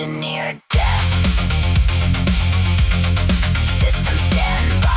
engineered death. System stand by.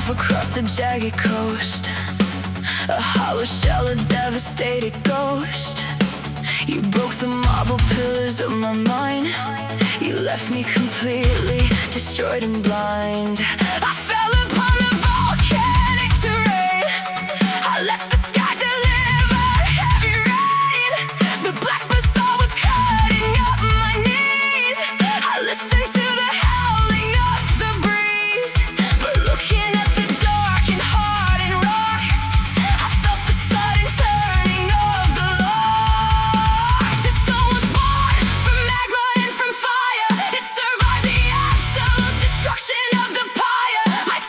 Across the jagged coast, a hollow shell, a devastated ghost. You broke the marble pillars of my mind. You left me completely destroyed and blind. I fell upon the volcanic terrain. I let the sky deliver heavy rain. The black basalt was cutting up my knees. I listened to the howling of the breeze, but looking at the dark and hardened rock, I felt the sudden turning of the lock. This stone was born from magma and from fire. It survived the absolute destruction of the pyre. My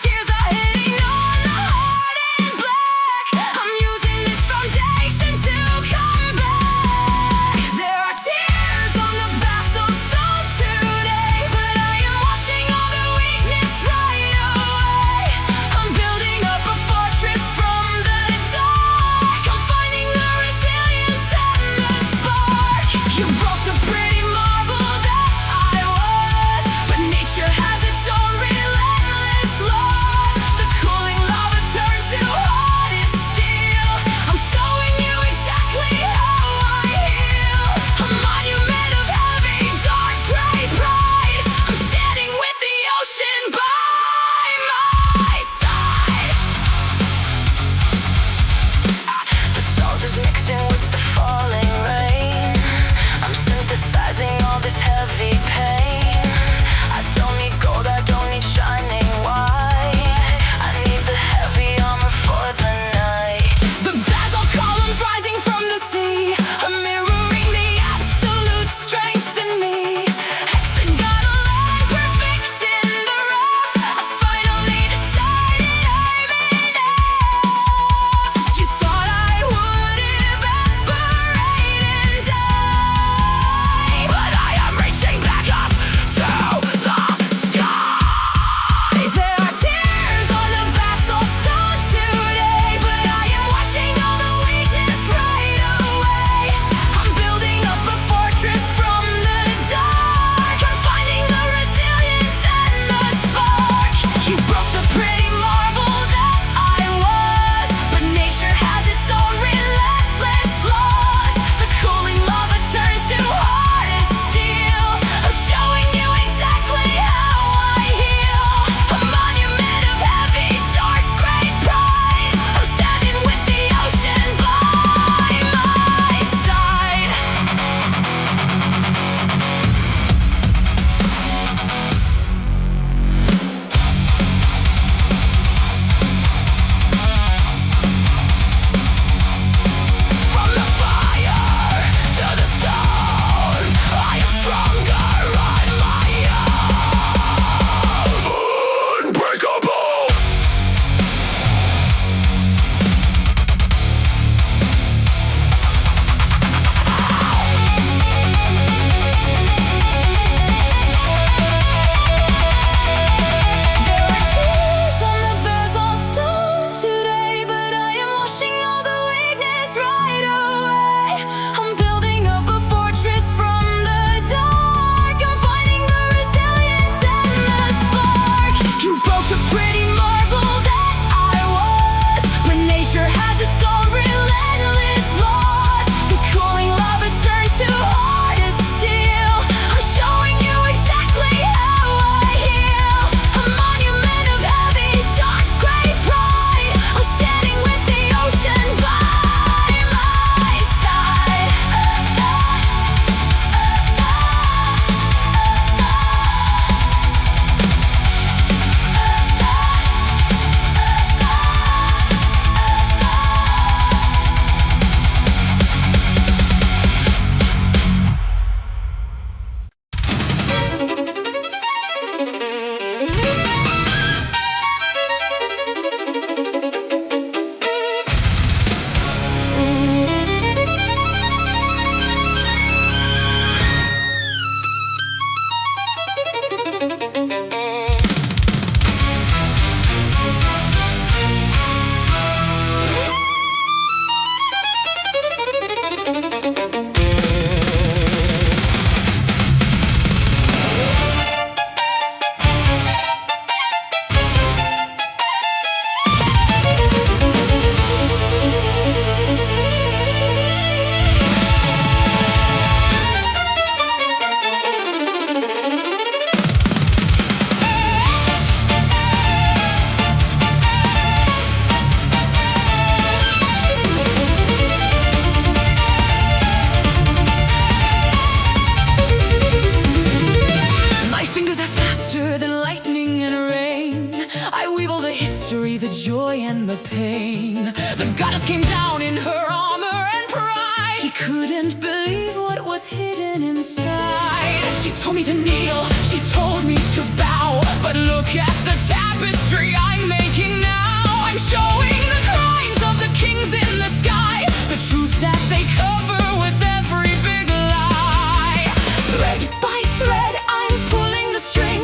faster than lightning and rain. I weave all the history, the joy and the pain. The goddess came down in her armor and pride. She couldn't believe what was hidden inside. She told me to kneel, she told me to bow. But look at the tapestry I'm making now. I'm showing the crimes of the kings in the sky, the truth that they cover with every big lie. Thread by thread I'm pulling the string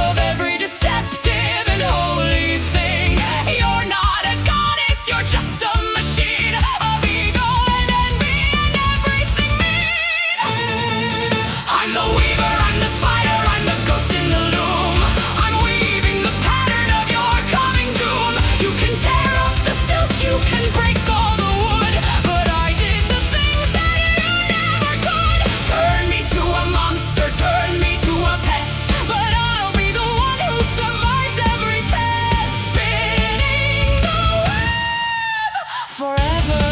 of every deceptive and holy thing. You're not a goddess, you're just a machine of ego and envy and everything mean. I'm the weaver, I'm the spider, I'm the ghost in the loom. I'm weaving the pattern of your coming doom. You can tear up the silk, you can break all the wood, but I did the things that you never could. Turn me to a monster, turn me to a pest, but I'll be the one who survives every test. Spinning the web forever.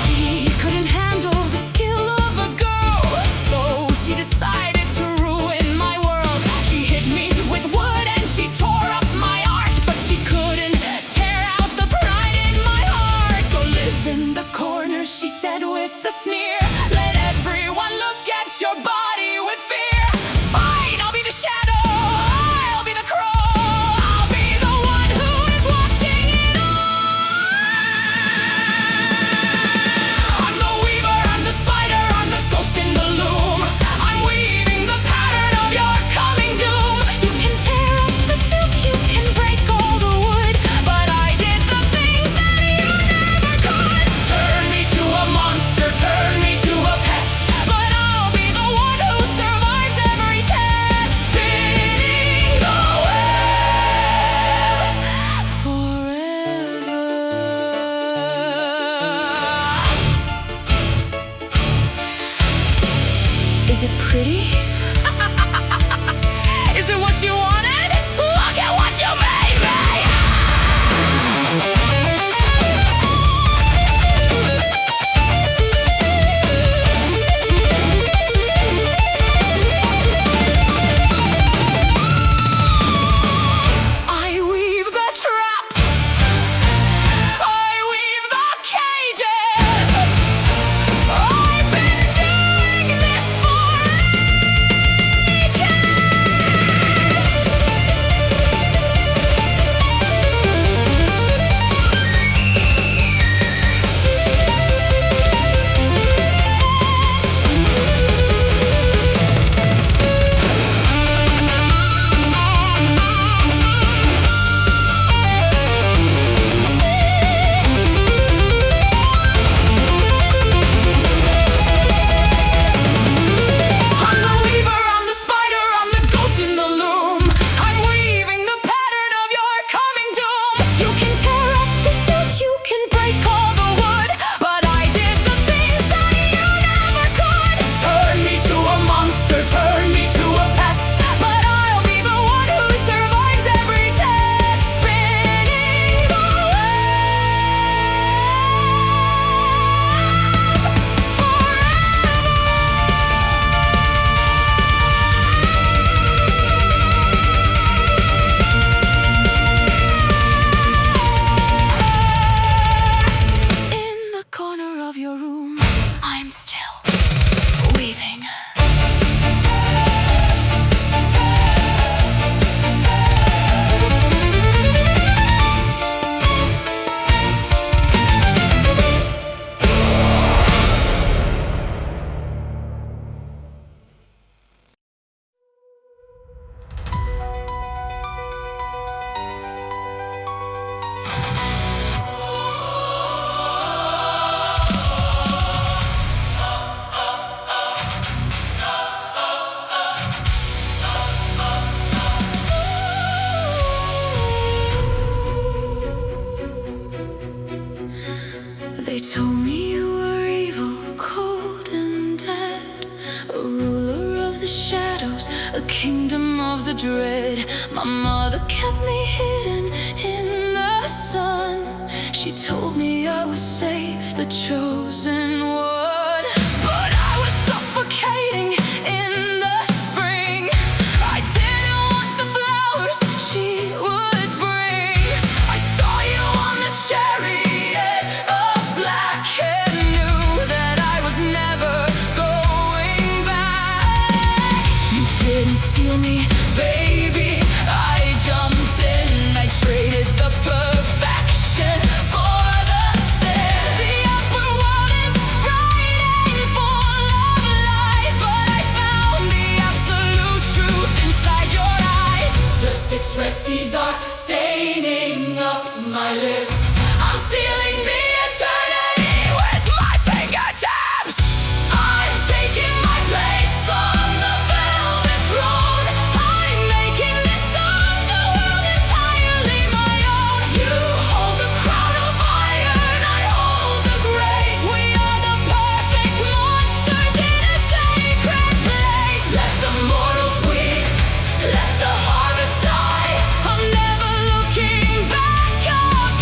She couldn't handle the skill of a girl, so she decided to ruin my world. She hit me with wood and she tore up my art, but she couldn't tear out the pride in my heart. Go live in the corner, she said with a sneer. Let everyone look at your body with fear. Fine, I'll be the shadow, I'll be the crow, I'll be the one who is watching it all. I'm the weaver, I'm the spider, I'm the ghost in the loom. I'm weaving the pattern of your coming doom. You can tear up the silk, you can break all the wood, but I did the things that you never could. Turn me to a monster, turn me to a pest, but I'll be the one who survives every test. Spinning the web forever. Is it pretty? Is it what you wanted? Look at what you made me! I weave the traps, I weave the cages. I've been doing this for ages. I'm the weaver, I'm the spider, I'm the ghost in the loom. I'm weaving the pattern of your coming doom. You can tear up the silk, you can break all the wood, but I did the things that you never could. Turn me to a monster, turn me to a pest, but I'll be the one who survives every test. Spinning the web forever. In the corner of your room, I'm still weaving. They told me you were evil, cold and dead, a ruler of the shadows, a kingdom of the dread. My mother kept me hidden was safe, the chosen one. But I was suffocating in the spring. I didn't want the flowers she would bring. I saw you on the chariot of black and knew that I was never going back. You didn't steal me, baby. I jumped in, I traded the perfection for the sin. The upper world is bright and full of lies, but I found the absolute truth inside your eyes. The 6 red seeds are staining up my lips. I'm sealing the eternity with my fingertips. I'm taking my place on the velvet throne. I'm making this underworld entirely my own. You hold the crown of iron, I hold the grace. We are the perfect monsters in a sacred place. Let the mortals weep, let the harvest die. I'm never looking back up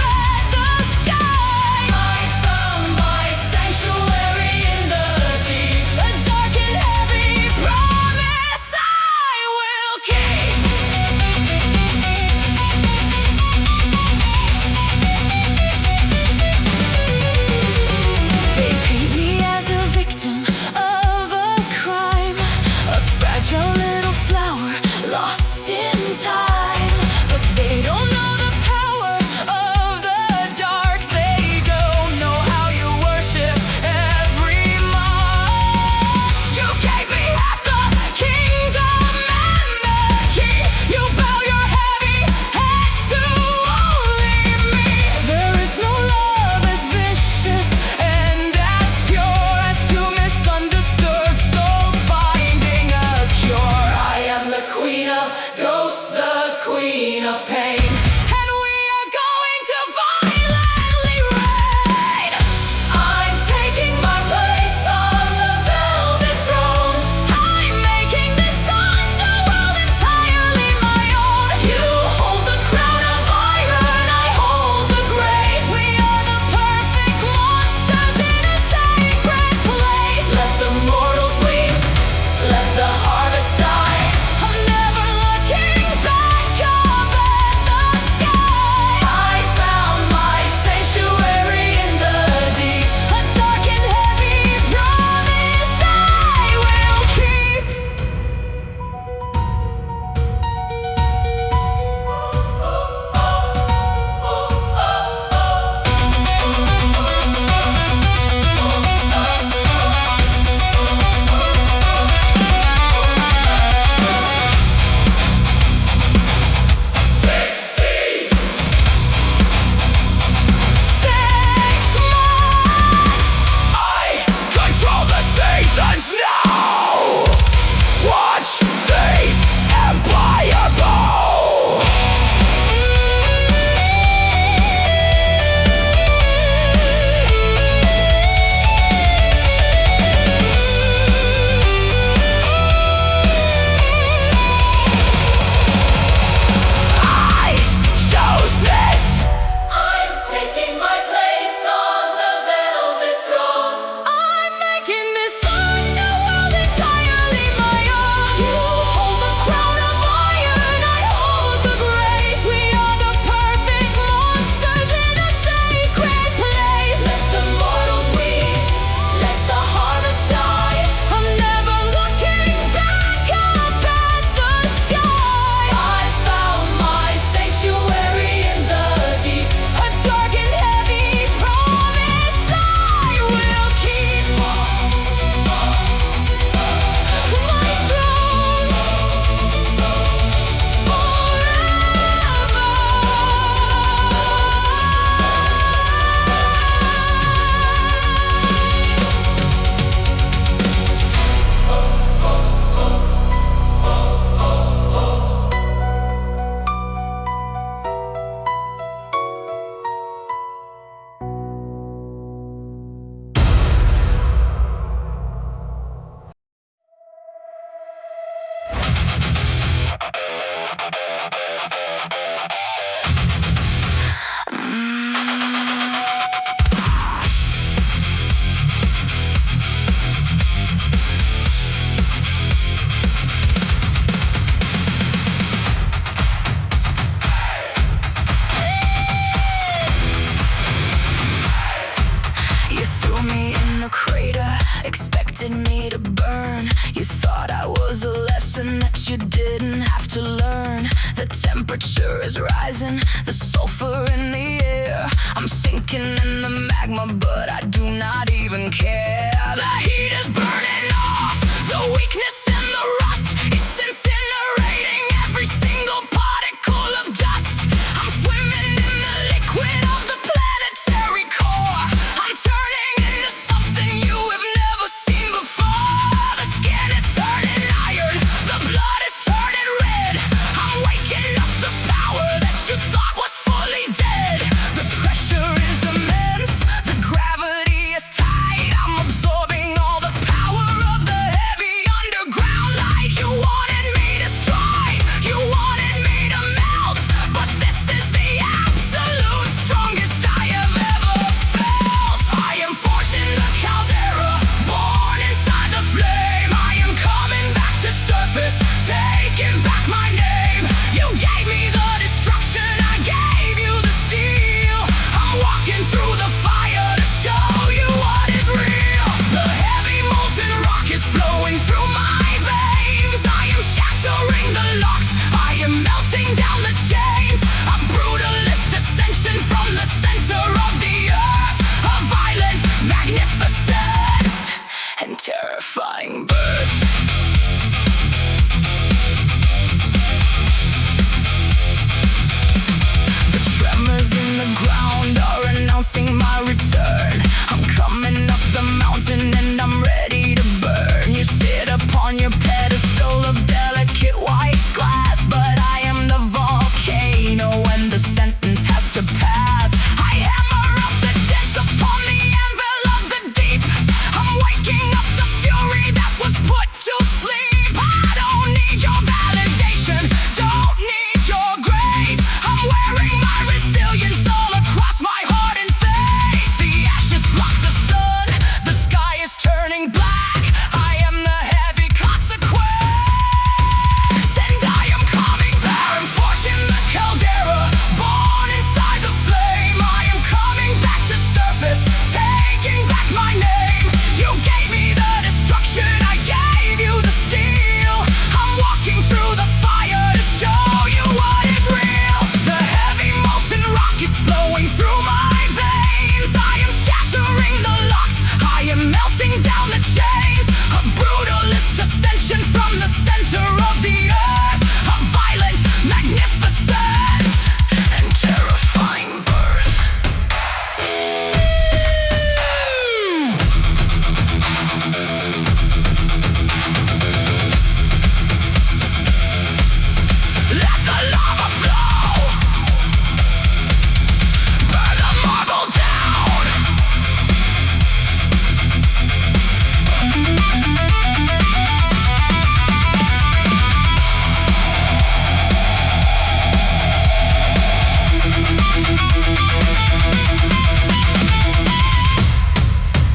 is rising, the sulfur in the air. I'm sinking in the magma, but I do not even care. The heat is burning off, the weakness and the rust. It's incinerating every single particle of dust. I'm swimming in the liquid of the planetary core. I'm turning into something you have never seen before. The skin is turning iron, the blood is turning red. I'm waking up the power that you thought was fully dead. The pressure is immense, the gravity is tight. I'm absorbing all the power of the heavy underground light. You wanted me destroyed, you wanted me to melt, but this is the absolute strongest I have ever felt. I am forged in the caldera, born inside the flame. I am coming back to surface, taking back my name. You gave me the destruction, I gave you the steel. I'm walking through the fire to show you what is real. The heavy molten rock is flowing through my veins. I am shattering the locks, I am melting down the chains. A brutalist ascension from the center of the earth. A violent, magnificent, and terrifying birth. The tremors in the ground are announcing my return. I'm coming up the mountain and I'm ready to burn. You sit upon your pedestal of delicate white glass, but I am the volcano and the sentence has to pass. I hammer up the dents upon the anvil of the deep. I'm waking up the fury that was put to sleep. I don't need your validation, don't need your grace. I'm wearing my resilience all across my heart and face. The ashes block the sun, the sky is turning black. I am the heavy consequence, and I am coming back. I'm forged in the caldera, born inside the flame. I am coming back to surface, taking back my name. You gave me the destruction, I gave you the steel. I'm walking through the fire to show you what is real. The heavy molten rock is flowing through my veins. I am shattering the locks, I am melting down the chains. A brutalist ascension from the center of the earth. A violent, magnificent, and terrifying birth. Let the lava flow, burn the marble down.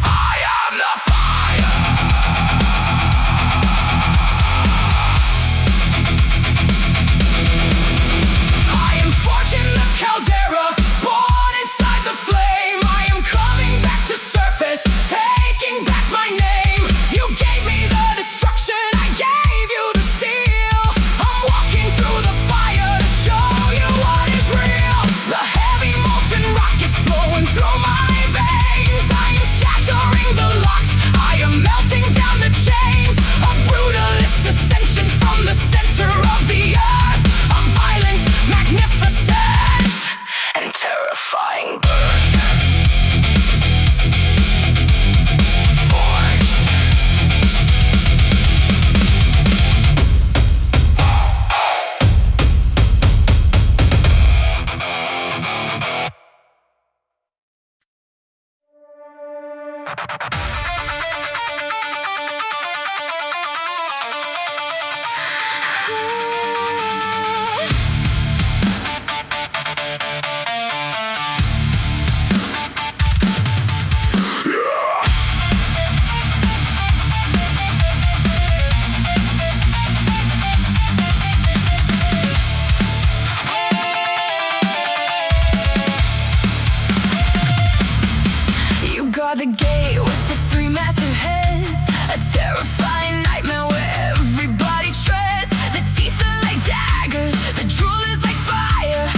I am the fire. I am forged in the caldera, born inside the flame. I am coming back to surface, taking back my name. You gave me the destruction, I gave you the steel. I'm walking through the fire to show you what is real. The heavy molten rock is flowing through my veins. I am shattering the locks, I am melting down the chains. A brutalist ascension from the center of the earth. A violent, magnificent, and terrifying birth. Forged. You guard the gate with the three massive heads. A terrifying nightmare where everybody treads. The teeth are like daggers, the drool is like fire.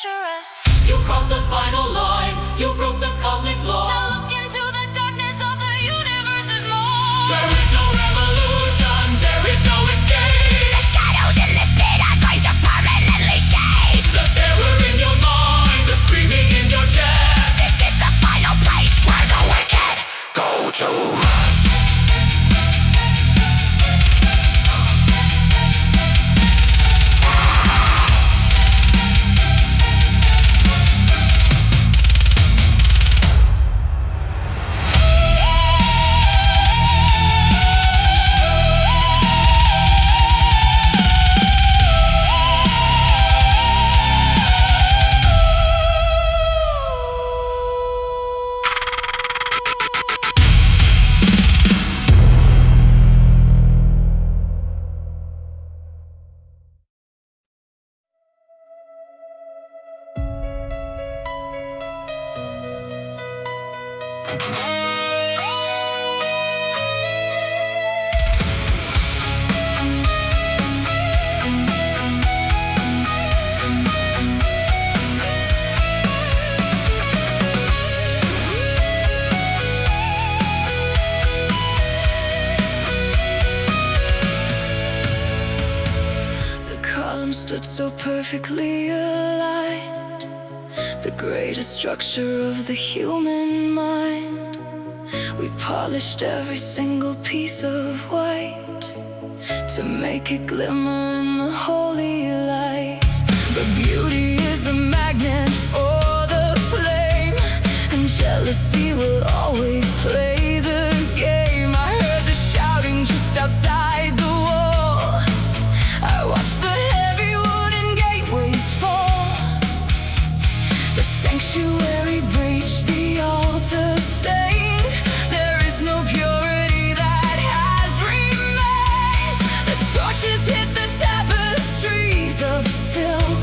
adventurous. You crossed the final line, you broke the cosmic law. Now look into the darkness of the universe's maw. There is no revolution, there is no escape. The shadows in this pit are going to permanently shade. The terror in your mind, the screaming in your chest. This is the final place where the wicked go to rest. Stood so perfectly aligned, the greatest structure of the human mind. We polished every single piece of white to make it glimmer in the holy light. But beauty is a magnet for the flame, and jealousy will always play the game. I heard the shouting just outside the wall. I watched the sanctuary breached, the altar stained. There is no purity that has remained. The torches hit the tapestries of silk.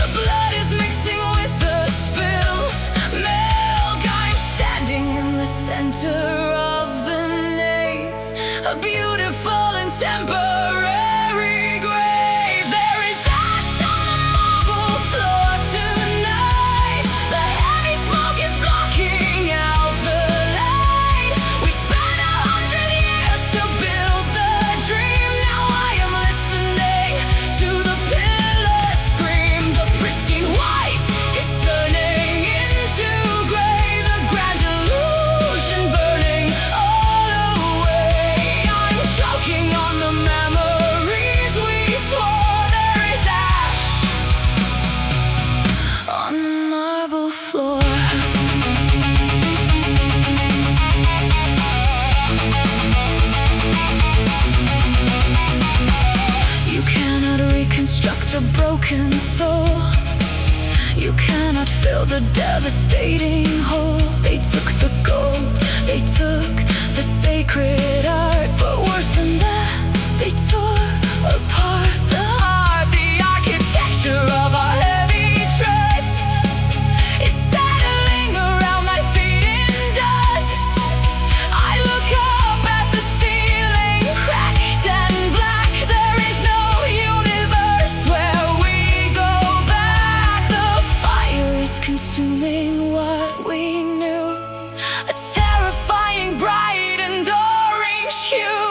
The blood is mixing with the spilled milk. I'm standing in the center of the nave, a beautiful and temporary grave. There is ash on the marble floor tonight. The heavy smoke is blocking out the light. We spent 100 years to build the dream. Now I am listening to the pillars scream. The pristine white is turning into gray. The grand illusion burning all away. I'm choking on the memories we swore. There is ash on the marble floor. You cannot reconstruct a broken soul. You cannot fill the devastating hole. They took the gold, they took the sacred art, but worse than that, they tore apart the heart. The architecture of our heavy trust is settling around my feet in dust. I look up at the ceiling, cracked and black. There is no universe where we go back. The fire is consuming what we knew, a terrifying bright and orange hue.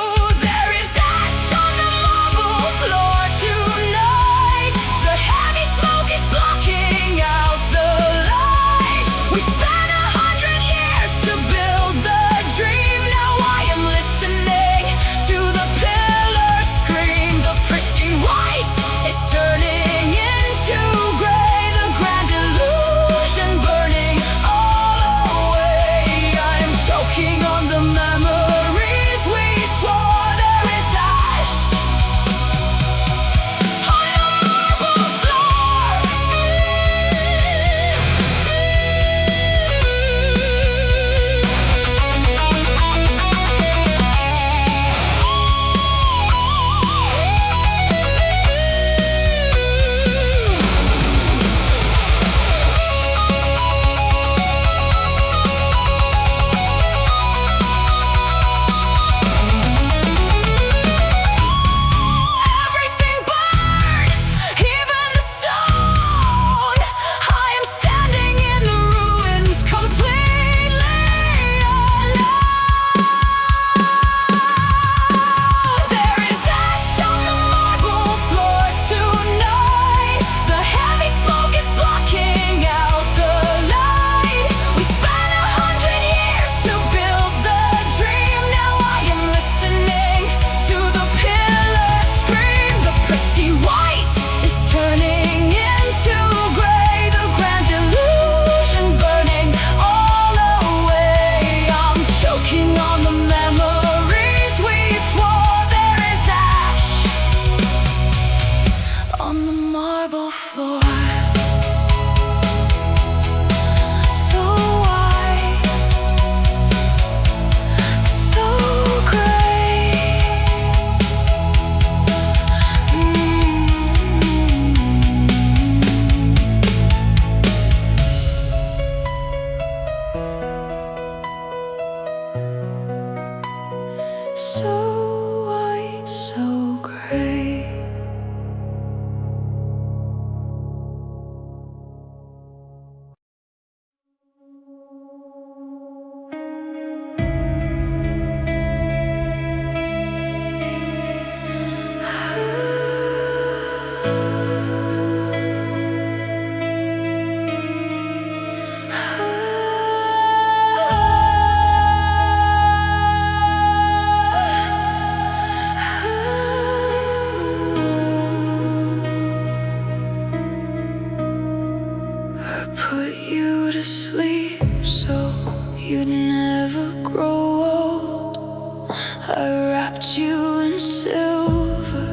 and silver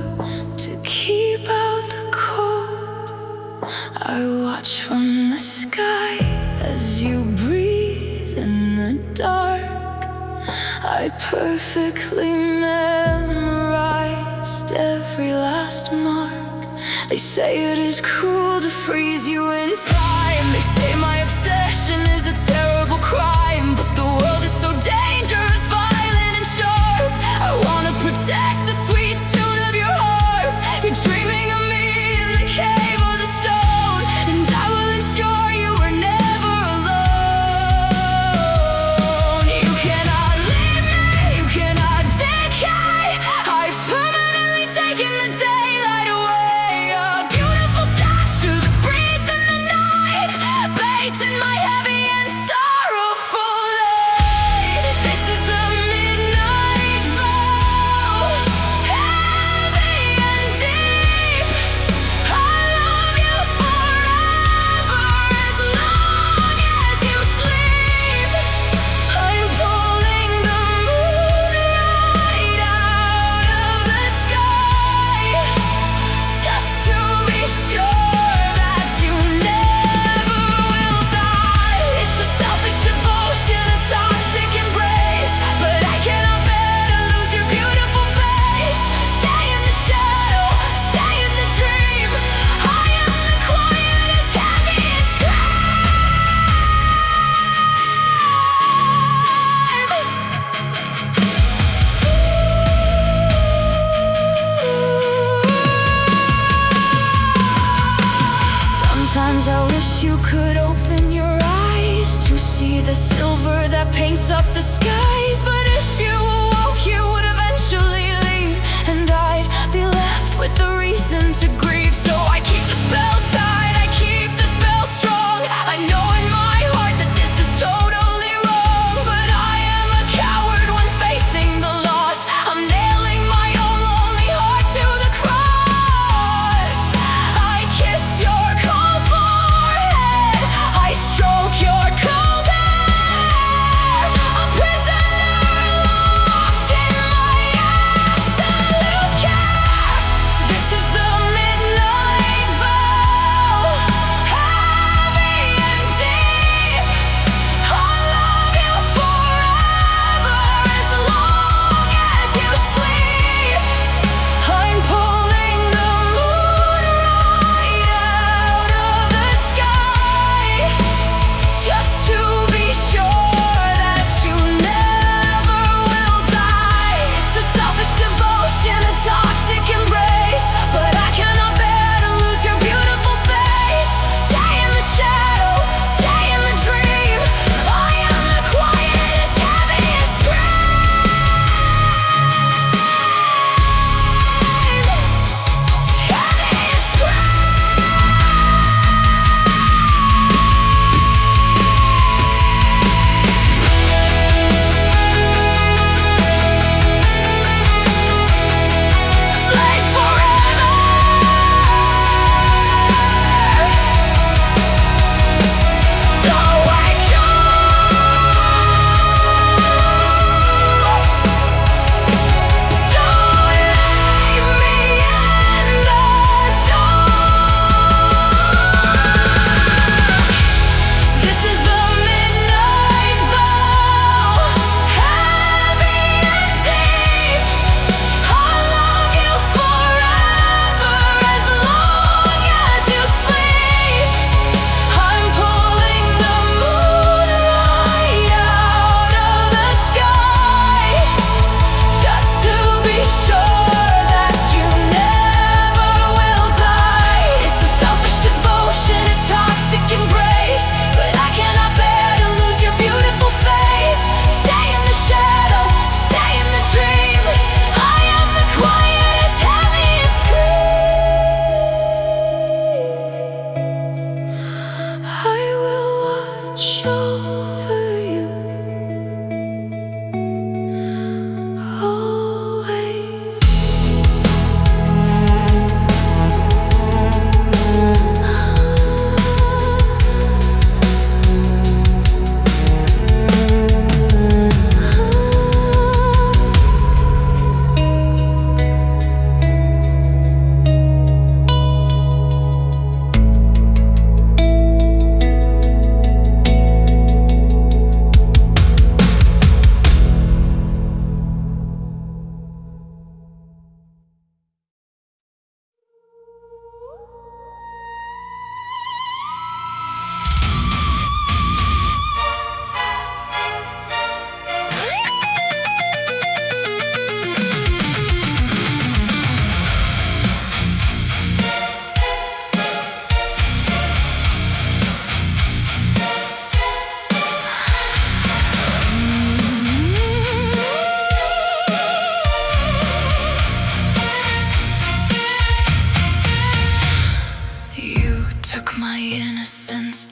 to keep out the cold. I watch from the sky as you breathe in the dark. I perfectly memorized every last mark. They say it is cruel to freeze you in time. They say my obsession is a terrible crime, but the world is so dangerous, violent and sharp. I wanna protect the sweet tune of your heart. You're dreaming of me in the cave of the stone, and I will ensure you are never alone. You cannot leave me, you cannot decay. I've permanently taken the daylight away. A beautiful statue that breathes in the night, baked in my heavy and sorrowful light. This is the midnight vow, heavy and deep. I love you forever, as long as you sleep. I'm pulling the moonlight out of the sky.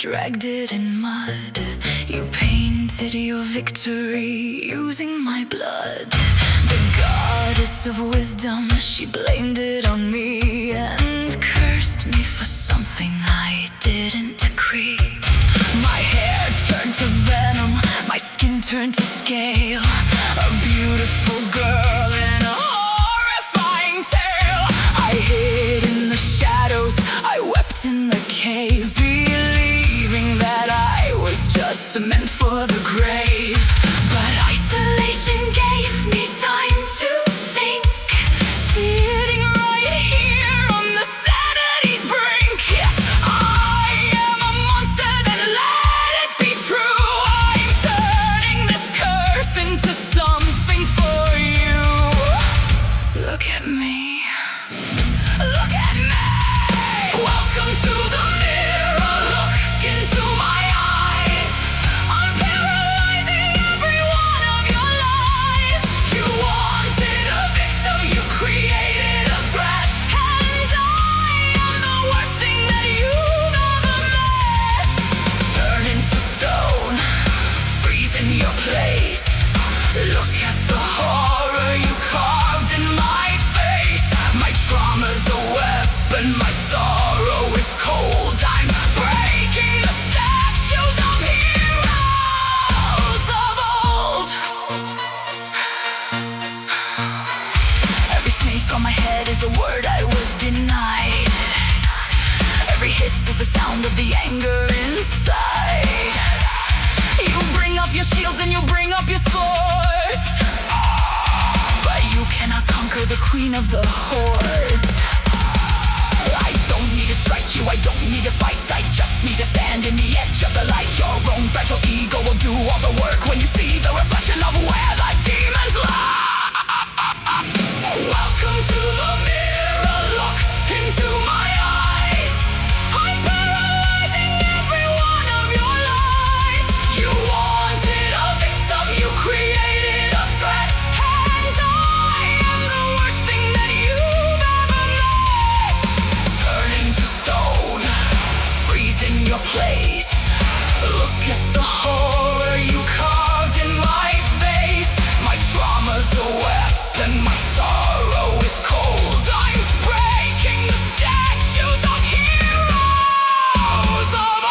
dragged it in mud. You painted your victory using my blood. The goddess of wisdom, she blamed it on me and cursed me for something I didn't decree. My hair turned to venom, my skin turned to scale. A beautiful girl in a horrifying tale. I hid in the shadows, I wept in the cave, believing that I was just meant for the grave. But isolation gave me time to think, sitting right here on the sanity's brink. Yes, I am a monster, then let it be true. I'm turning this curse into something for you. Look at me. Look at me. Welcome to the mirror. Look into my eyes. I'm paralyzing every one of your lies. You wanted a victim, you created a threat, and I am the worst thing that you've ever met. Turn into stone, freeze in your place. Look at the horror you carved in my face. My trauma's a weapon, my sorrow is cold. I'm breaking the statues of heroes of old. Every snake on my head is a word I was denied. Every hiss is the sound of the anger inside. You bring up your shields and you bring up your swords, but you cannot conquer the queen of the hordes. I don't need to strike you, I don't need to fight, I just need to stand in the edge of the light. Your own fragile ego will do all the work when you see the reflection of where the demons lie. Welcome to the mirror, look into my eyes. I'm paralyzing every one of your lies. You wanted a victim, you created a threat, and I am the worst thing that you've ever met. Turning to stone, freeze in your place. Look at the horror you carved in my face. My trauma's a weapon, my sorrow is cold. I'm breaking the statues of heroes of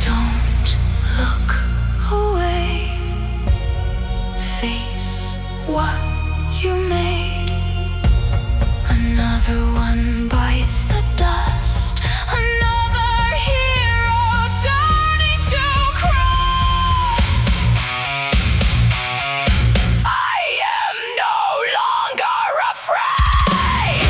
Don't look away. Face what you made. Another one bites the dust. Another hero turning to crust. I am no longer afraid.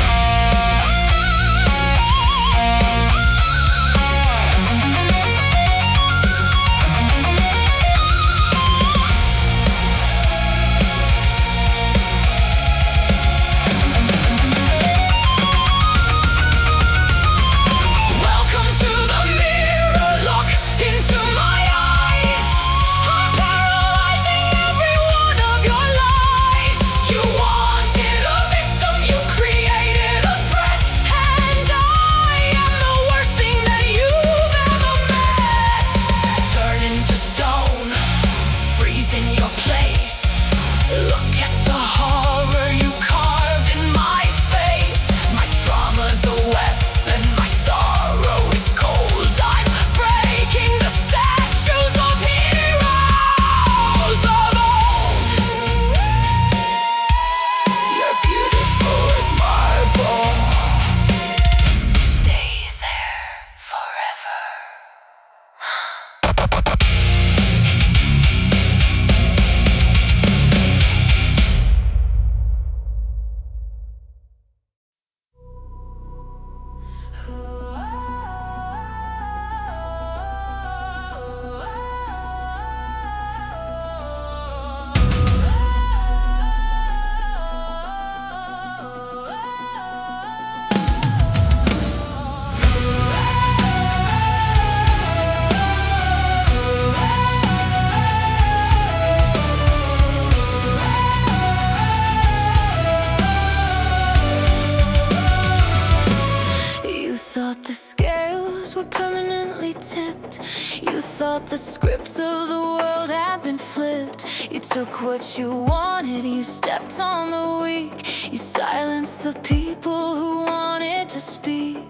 the script of the world had been flipped. You took what you wanted, you stepped on the weak. You silenced the people who wanted to speak.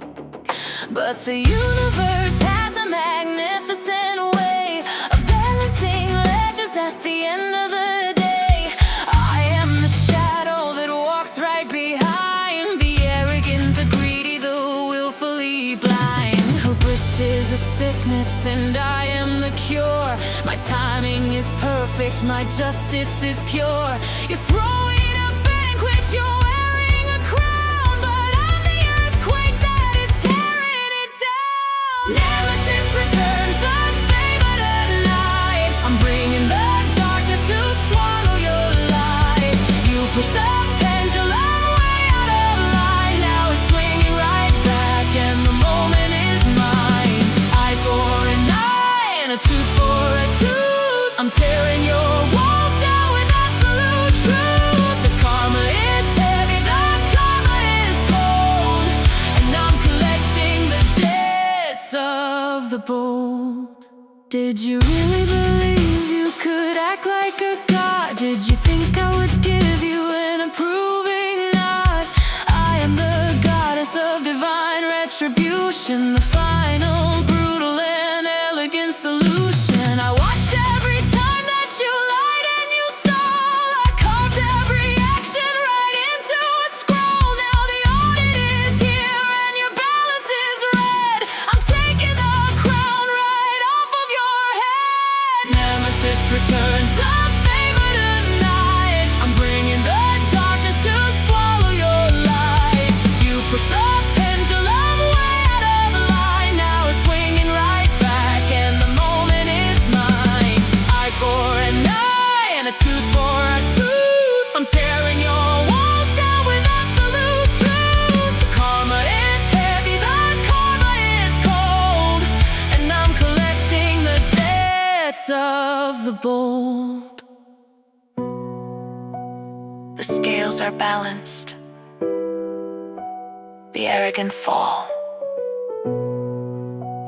But the universe has a magnificent way of balancing ledgers at the end of the day. I am the shadow that walks right behind the arrogant, the greedy, the willfully blind. Hubris is a sickness and I am the cure. My timing is perfect, my justice is pure. You're throwing a banquet, you're wearing a crown, but I'm the earthquake that is tearing it down. Nemesis returns, the favored at night. I'm bringing the darkness to swallow your light. You push the pendulum way out of line. Now it's swinging right back and the moment is mine. Eye for an eye and a tooth for a tooth. I'm tearing your walls down with absolute truth. The karma is heavy, the karma is cold, and I'm collecting the debts of the bold. Did you really believe you could act like a god? Did you think I would give you an approving nod? I am the goddess of divine retribution, the final, brutal, and elegant solution. I watched every time that you lied and you stole. I carved every action right into a scroll. Now the audit is here and your balance is red. I'm taking the crown right off of your head. Nemesis returns, the favored at night. I'm bringing the darkness to swallow your light. You push the pendulum way out of line. Now it's swinging right back and the moment is mine. Eye for an eye and a tooth for a tooth. I'm tearing your walls down with absolute truth. The karma is heavy, the karma is cold, and I'm collecting the debts of the bold. The scales are balanced. The arrogant fall.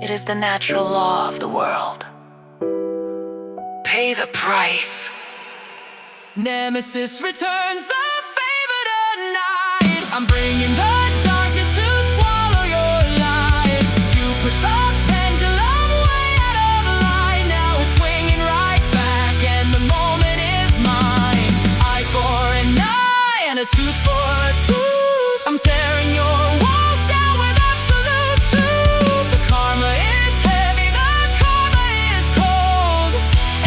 It is the natural law of the world. Pay the price. Nemesis returns, the favored at night. I'm bringing the darkness to swallow your light. You push the pendulum way out of line. Now it's swinging right back and the moment is mine. Eye for an eye and a tooth for a tooth. I'm tearing your walls down with absolute truth. The karma is heavy, the karma is cold,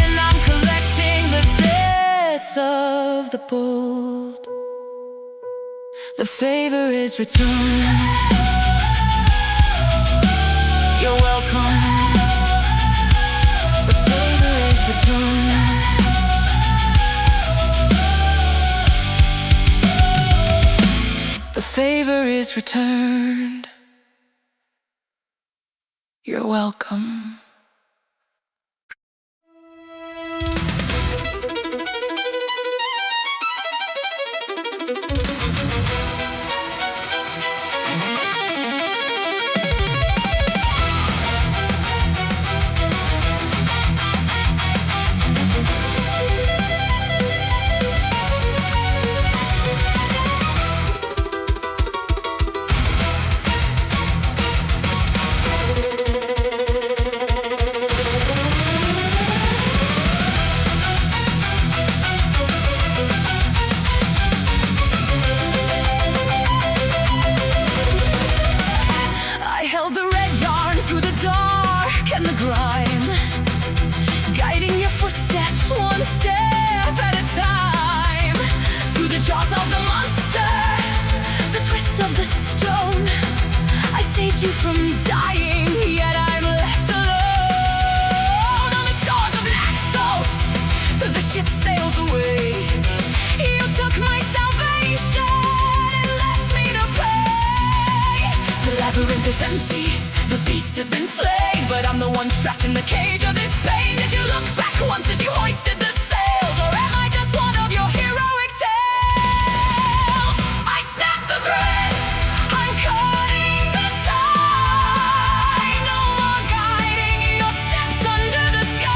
and I'm collecting the debts of the bold. The favor is returned. You're welcome. The favor is returned. The favor is returned. You're welcome. Jaws of the monster, the twist of the stone. I saved you from dying, yet I'm left alone. On the shores of Naxos, the ship sails away. You took my salvation and left me to pay. The labyrinth is empty, the beast has been slain, but I'm the one trapped in the cage of this pain. Did you look back once as you hoisted the sails, or am I just one of your heroic tales? I snapped the thread, I'm cutting the tie. No more guiding your steps under the sky.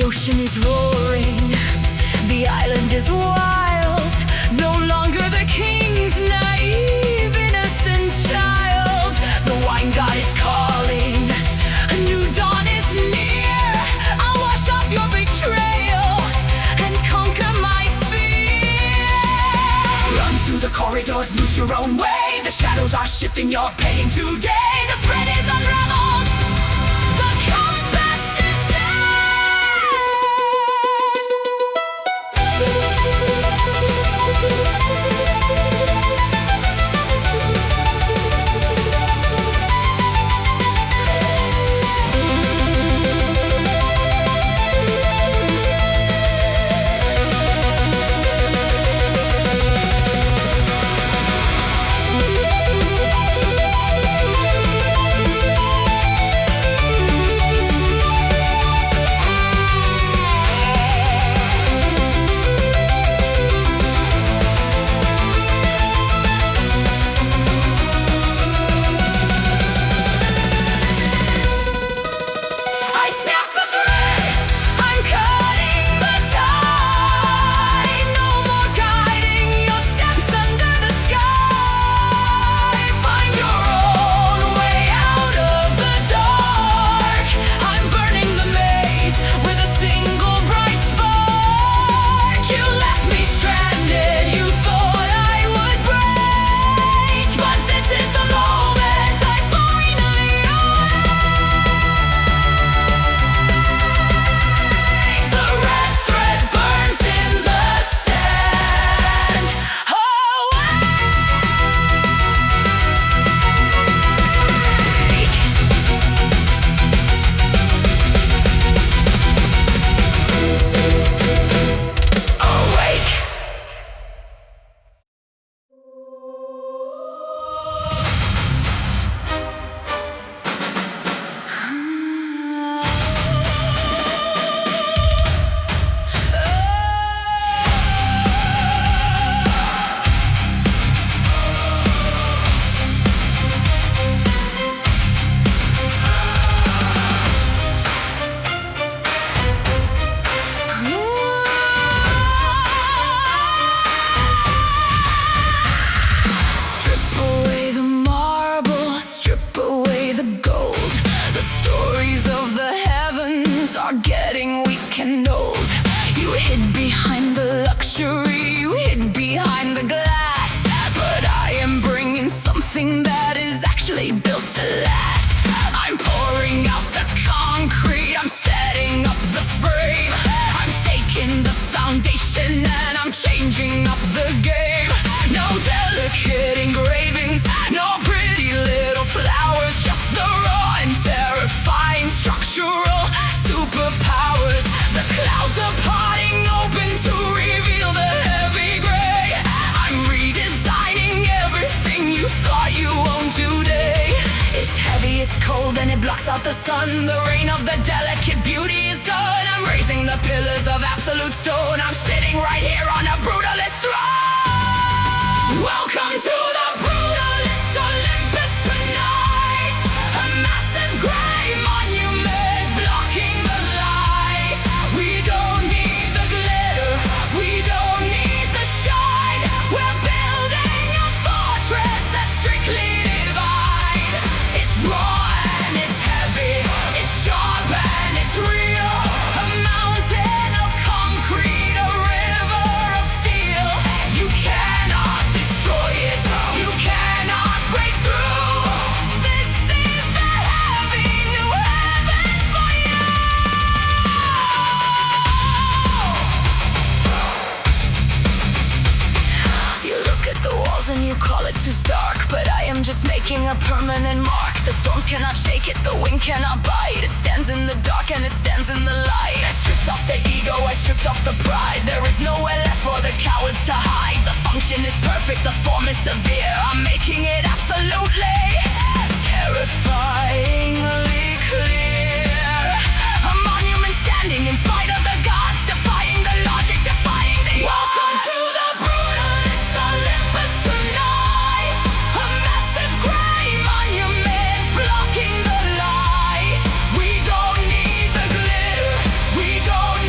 ocean is roaring, the island is wild, no longer the king's naive, innocent child. The wine god is calling, a new dawn is near. I'll wash off your betrayal and conquer my fear. Run through the corridors, lose your own way. The shadows are shifting, you're paying today. The thread is unraveled, the compass is blocks out the sun. The reign of the delicate beauty is done. I'm raising the pillars of absolute stone. I'm sitting right here on a brutalist throne. Welcome to the Brutalist Olympus tonight. A massive grey monument blocking the light. We don't need the glitter, we don't need the shine. We're building a fortress that's strictly divine. It's raw, sharp and it's real. A mountain of concrete, a river of steel. You cannot destroy it, you cannot break through. This is the heavy new heaven for you. You look at the walls and you call it too stark, but I am just making a permanent mark. The storms cannot shake it, the wind cannot bite. It stands in the dark and it stands in the light. I stripped off the ego, I stripped off the pride. There is nowhere left for the cowards to hide. The function is perfect, the form is severe. I'm making it absolutely terrifyingly clear. A monument standing in spite of the gods, defying the logic, defying the odds. Welcome to the Brutalist Olympus tonight. A massive grey monument blocking the light. We don't need the glitter, we don't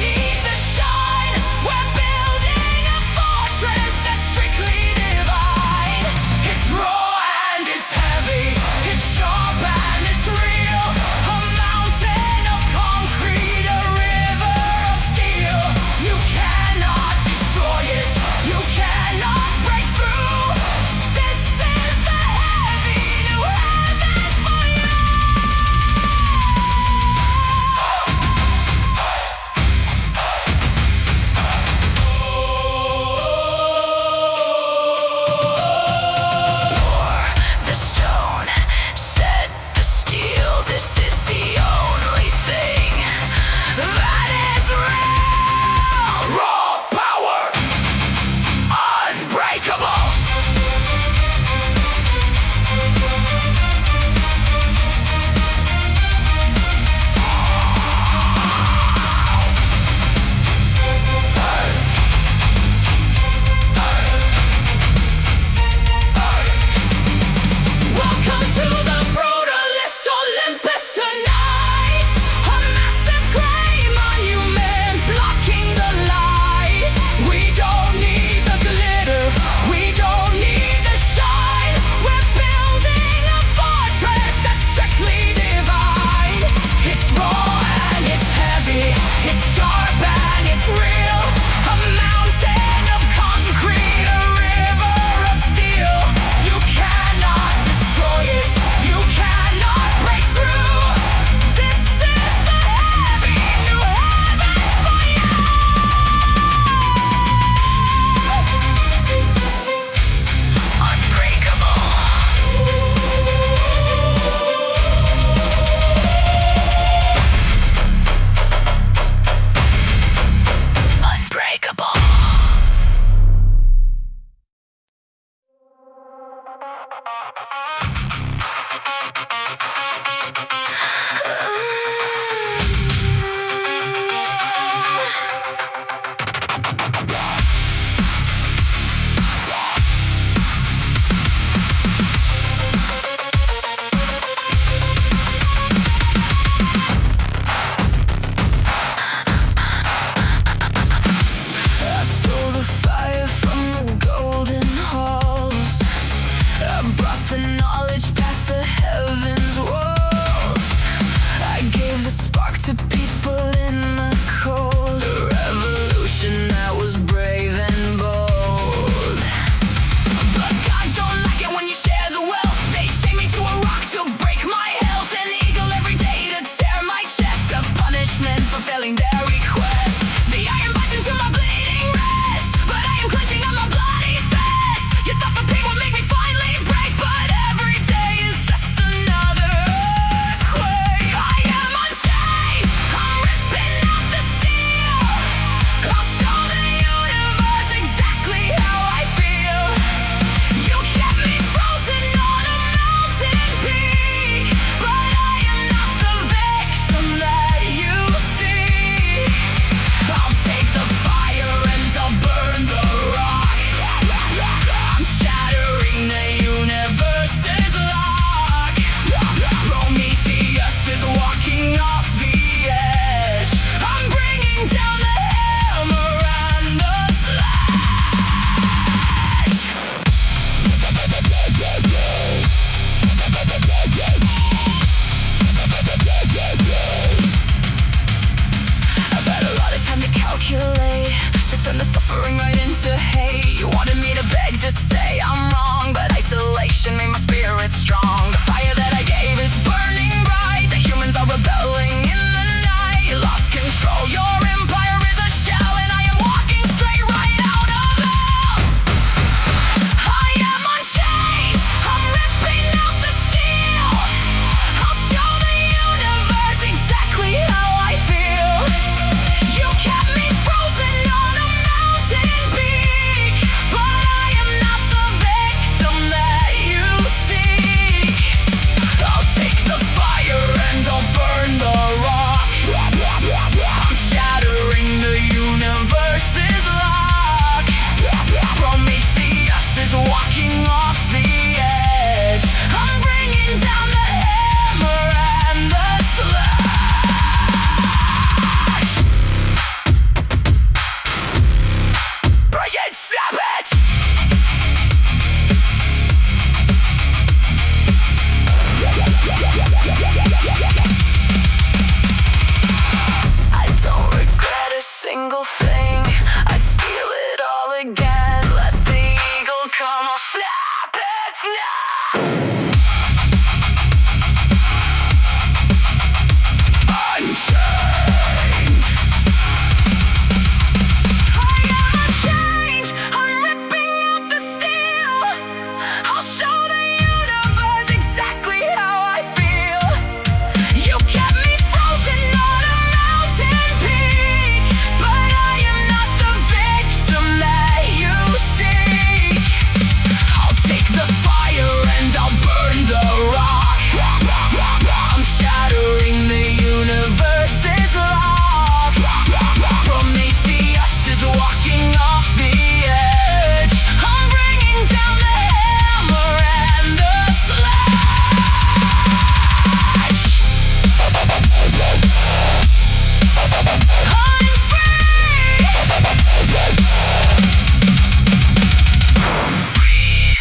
turn the suffering right into hate. You wanted me to beg to say I'm wrong, but isolation made my spirit strong. The fire that I gave is burning bright. The humans are rebelling in the night. You lost control, your empire is a shell, and I am walking straight right out of hell. I am unchained, I'm ripping out the steel. I'll show the universe exactly how I feel. You kept me frozen on a mountain peak, but I am not the victim that you seek. I'll take the fire and I'll burn the rock. I'm shattering the universe's lock. Prometheus is walking off the edge. I'm bringing down the hammer and the slash. Bring it, snap it! I don't regret a single thing. I'd steal it all again. Let the eagle come, I'll snap it now. Unchained. I am unchained. I'm ripping out the steel. I'll show the universe exactly how I feel. You kept me frozen on a mountain peak, but I am not the victim that you seek. I'll take the fire and I'll burn the rock. I'm shattering the universe's lock. Prometheus is walking off the edge. I'm bringing down the hammer and the slash. I'm free.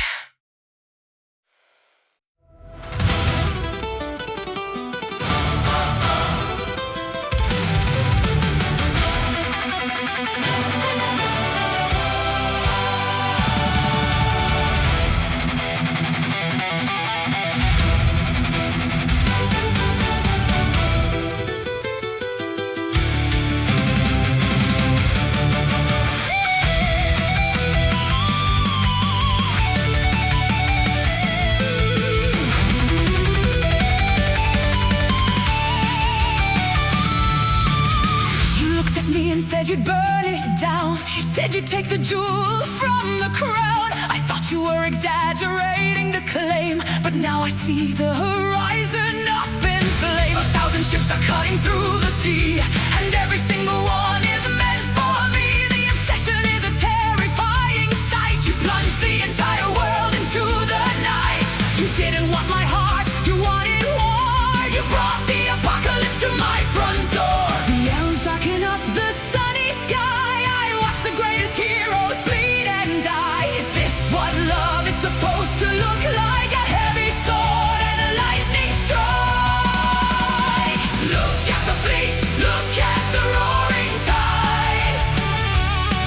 You looked at me and said you'd burn it down. You said you'd take the jewel from the crown. I thought you were exaggerating the claim, but now I see the horizon up in flame. 1,000 ships are cutting through the sea, and every single one is meant for me. The obsession is a terrifying sight. You plunged the entire world into the night. You didn't want my heart, you wanted war. You brought the apocalypse to my front door. The arrows darken up the sunny sky. I watch the greatest heroes bleed and die. Is this what love is supposed to look like? A heavy sword and a lightning strike. Look at the fleet, look at the roaring tide.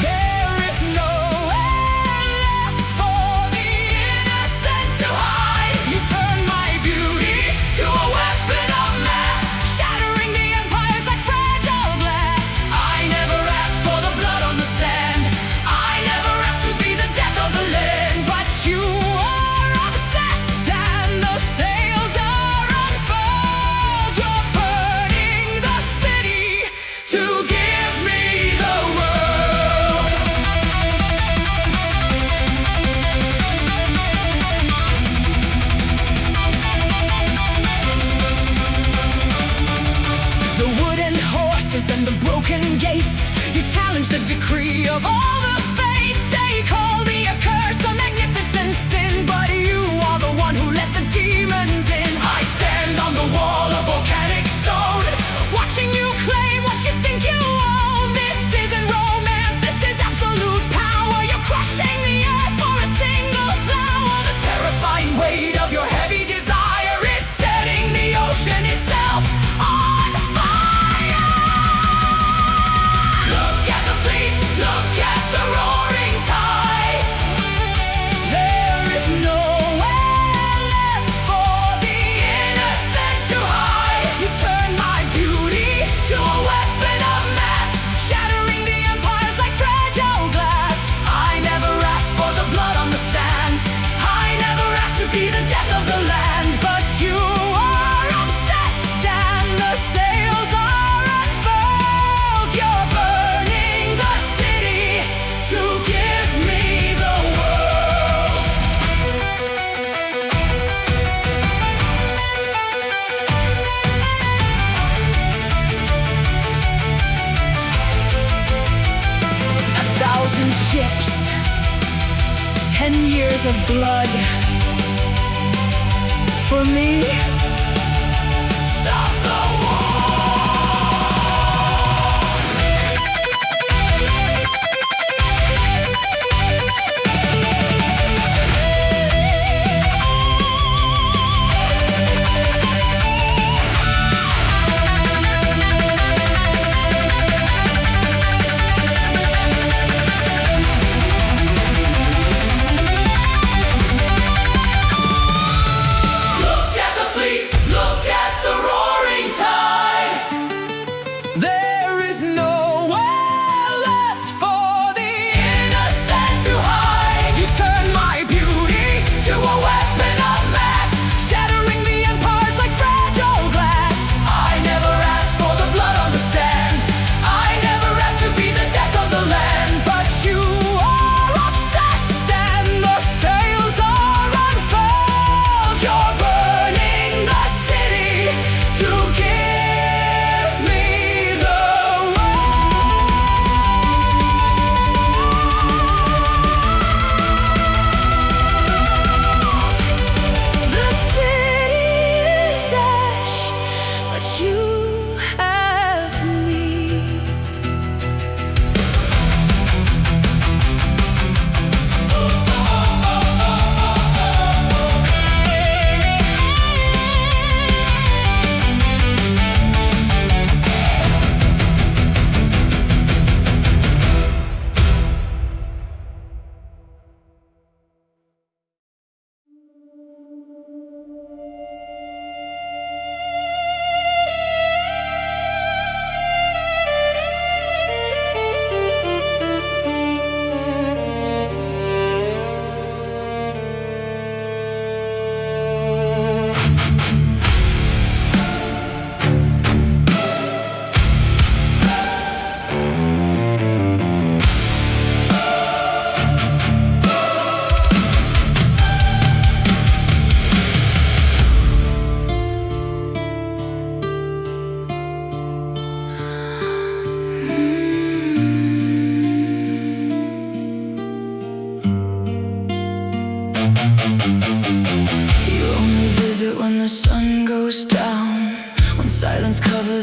There is nowhere left for the innocent to hide. You turn my beauty to a weapon of mass, shattering the empires like fragile glass. I never asked for the blood on the sand. I never asked to be the death of the land. But you are obsessed and the sails are unfurled. You're burning the city to give me the world. The wooden horses and the broken gates. You challenge the decree of all the fates. They call me a curse, a magnificent sin, but you are the one who let the demons in. I stand on the wall of volcanic stone, watching you claim what you think you own. This isn't romance, this is absolute power. You're crushing the earth for a single flower. The terrifying weight of your heavy desire is setting the ocean itself on fire. Look at the fleet, look at ships, 10 years of blood. For me, Stop the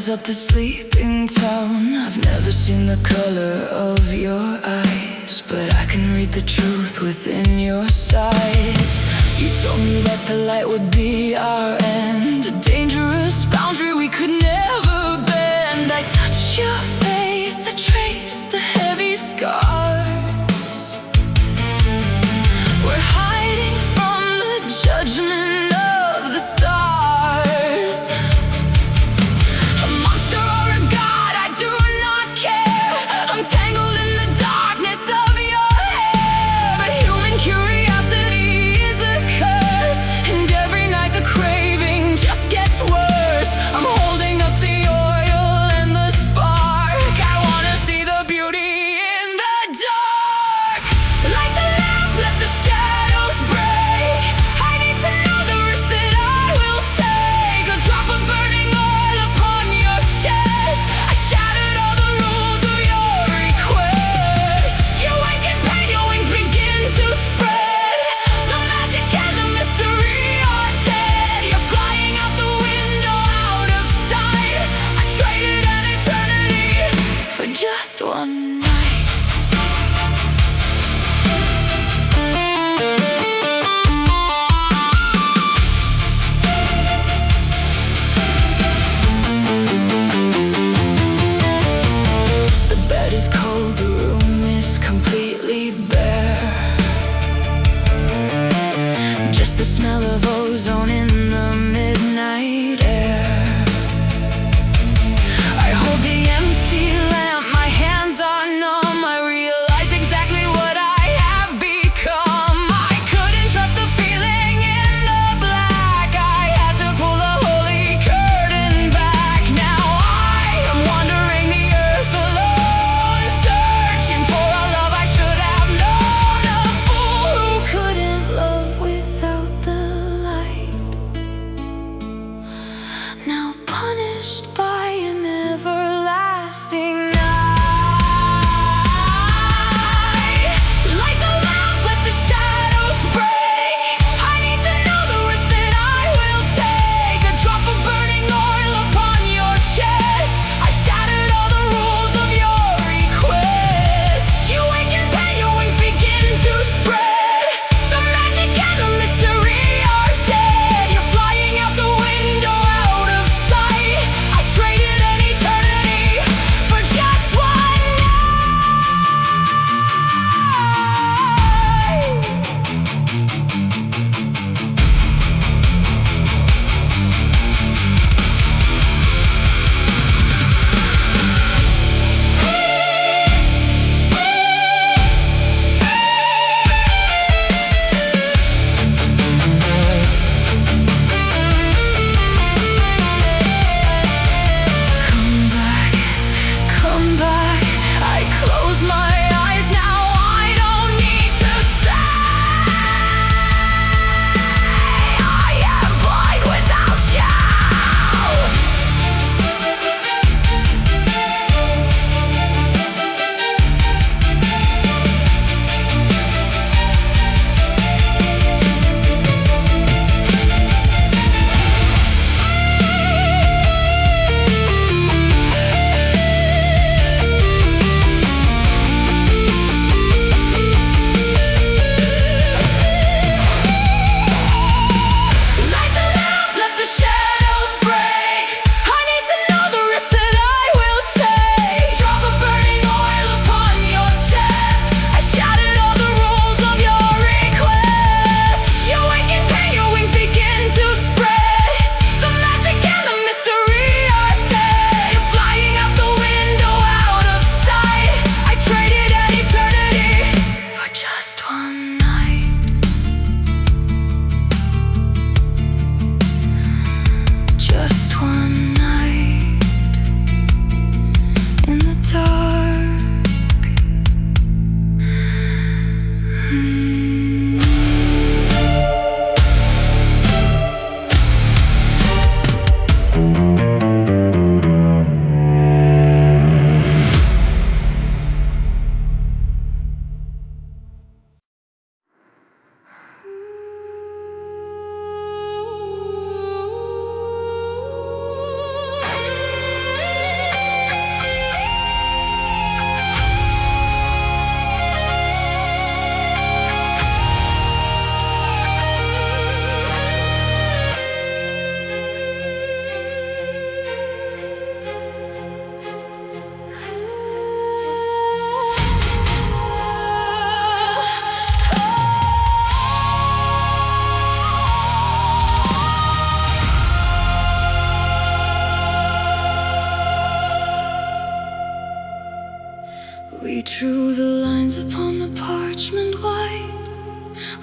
up the sleeping town. I've never seen the color of your eyes, but I can read the truth within your size. You told me that the light would be our end, a dangerous boundary we could never bend. I touch your face, I trace the heavy scars. We're hiding from the judgment of the stars. A monster or a god, I do not care. I'm tangled in the darkness of your hair. But human curiosity is a curse, and every night the craving just gets worse. I'm holding up the oil and the spark. I wanna see the beauty in the dark. Light the lamp, let the shadows break. I need to know the risk that I will take. A drop of burning oil upon your chest. I shattered all the rules of your request. You wake in pain, your wings begin to spread. The magic and the mystery are dead. You're flying out the window, out of sight. I traded an eternity for just one night. The bed is cold, the room is completely bare. Just the smell of ozone in the midnight air. I hold the empty lamp, my hands are We drew the lines upon the parchment white.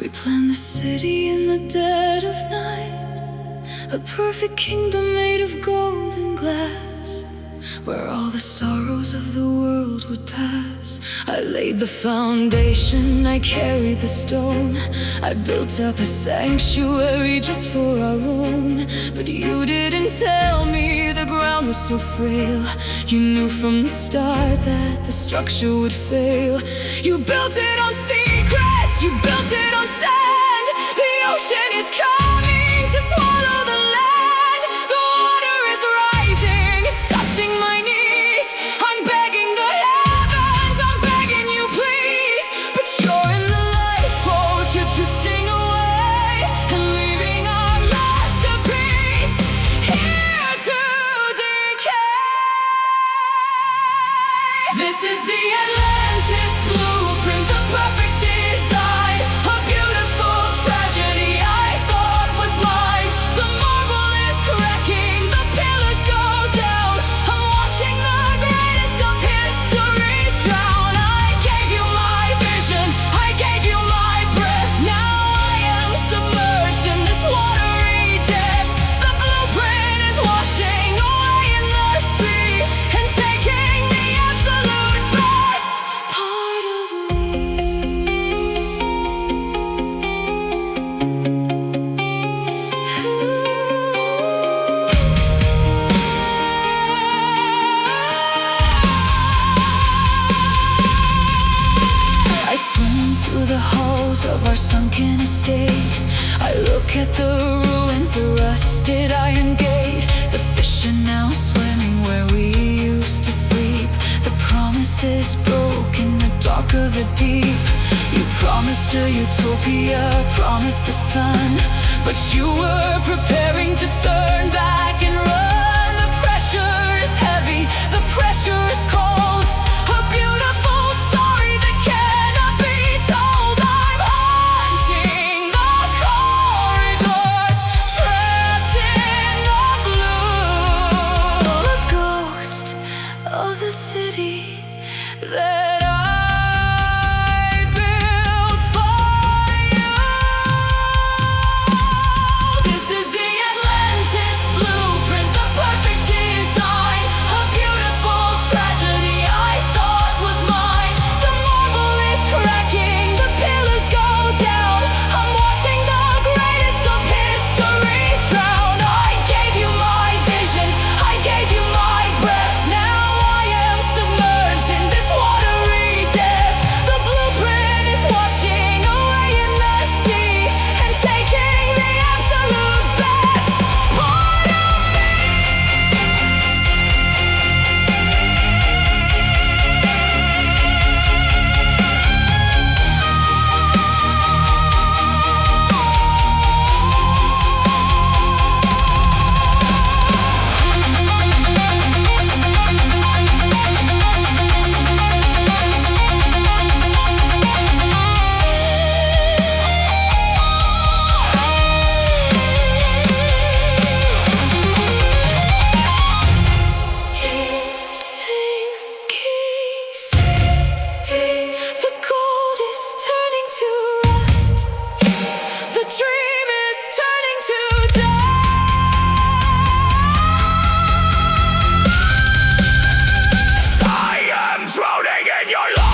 We planned the city in the dead of night, a perfect kingdom made of gold and glass, where all the sorrows of the world would pass. I laid the foundation, I carried the stone, I built up a sanctuary just for our own. But you didn't tell me the ground was so frail. You knew from the start that the structure would fail. You built it on secrets, you built it on sand. The ocean is coming to swallow the land. The water is rising, it's touching my knees. I'm begging the heavens, I'm begging you please. But you're in the lifeboat, you're drifting away and leaving our masterpiece here to decay. This is the Atlantis Blueprint, the perfect design, a beautiful tragedy I thought was mine. The marble is cracking, the pillars go down. I'm watching the greatest of histories drown. I gave you my vision, I gave you my breath. Now I am submerged in this watery depth. The blueprint is washing away in the sea and taking the absolute best part of I swim through the halls of our sunken estate. I look at the ruins, the rusted iron gate. The fish are now swimming where we used to sleep. The promises broke in the dark of the deep. You promised a utopia, promised the sun, but you were preparing to turn back and run. The pressure is heavy, the pressure is cold. A beautiful story that cannot be told. I'm haunting the corridors, trapped in the blue. A ghost of the city that I built for you. This is the Atlantis Blueprint, the perfect design, a beautiful tragedy I thought was mine. The marble is cracking, the pillars go down. I'm watching the greatest of histories drown. I gave you my vision, I gave you my breath. Now I am submerged in this watery depth. The blueprint is washing away in the sea and taking the absolute best part of sinking. The gold is turning to rust. The dream is turning to dust. I am drowning in your lies.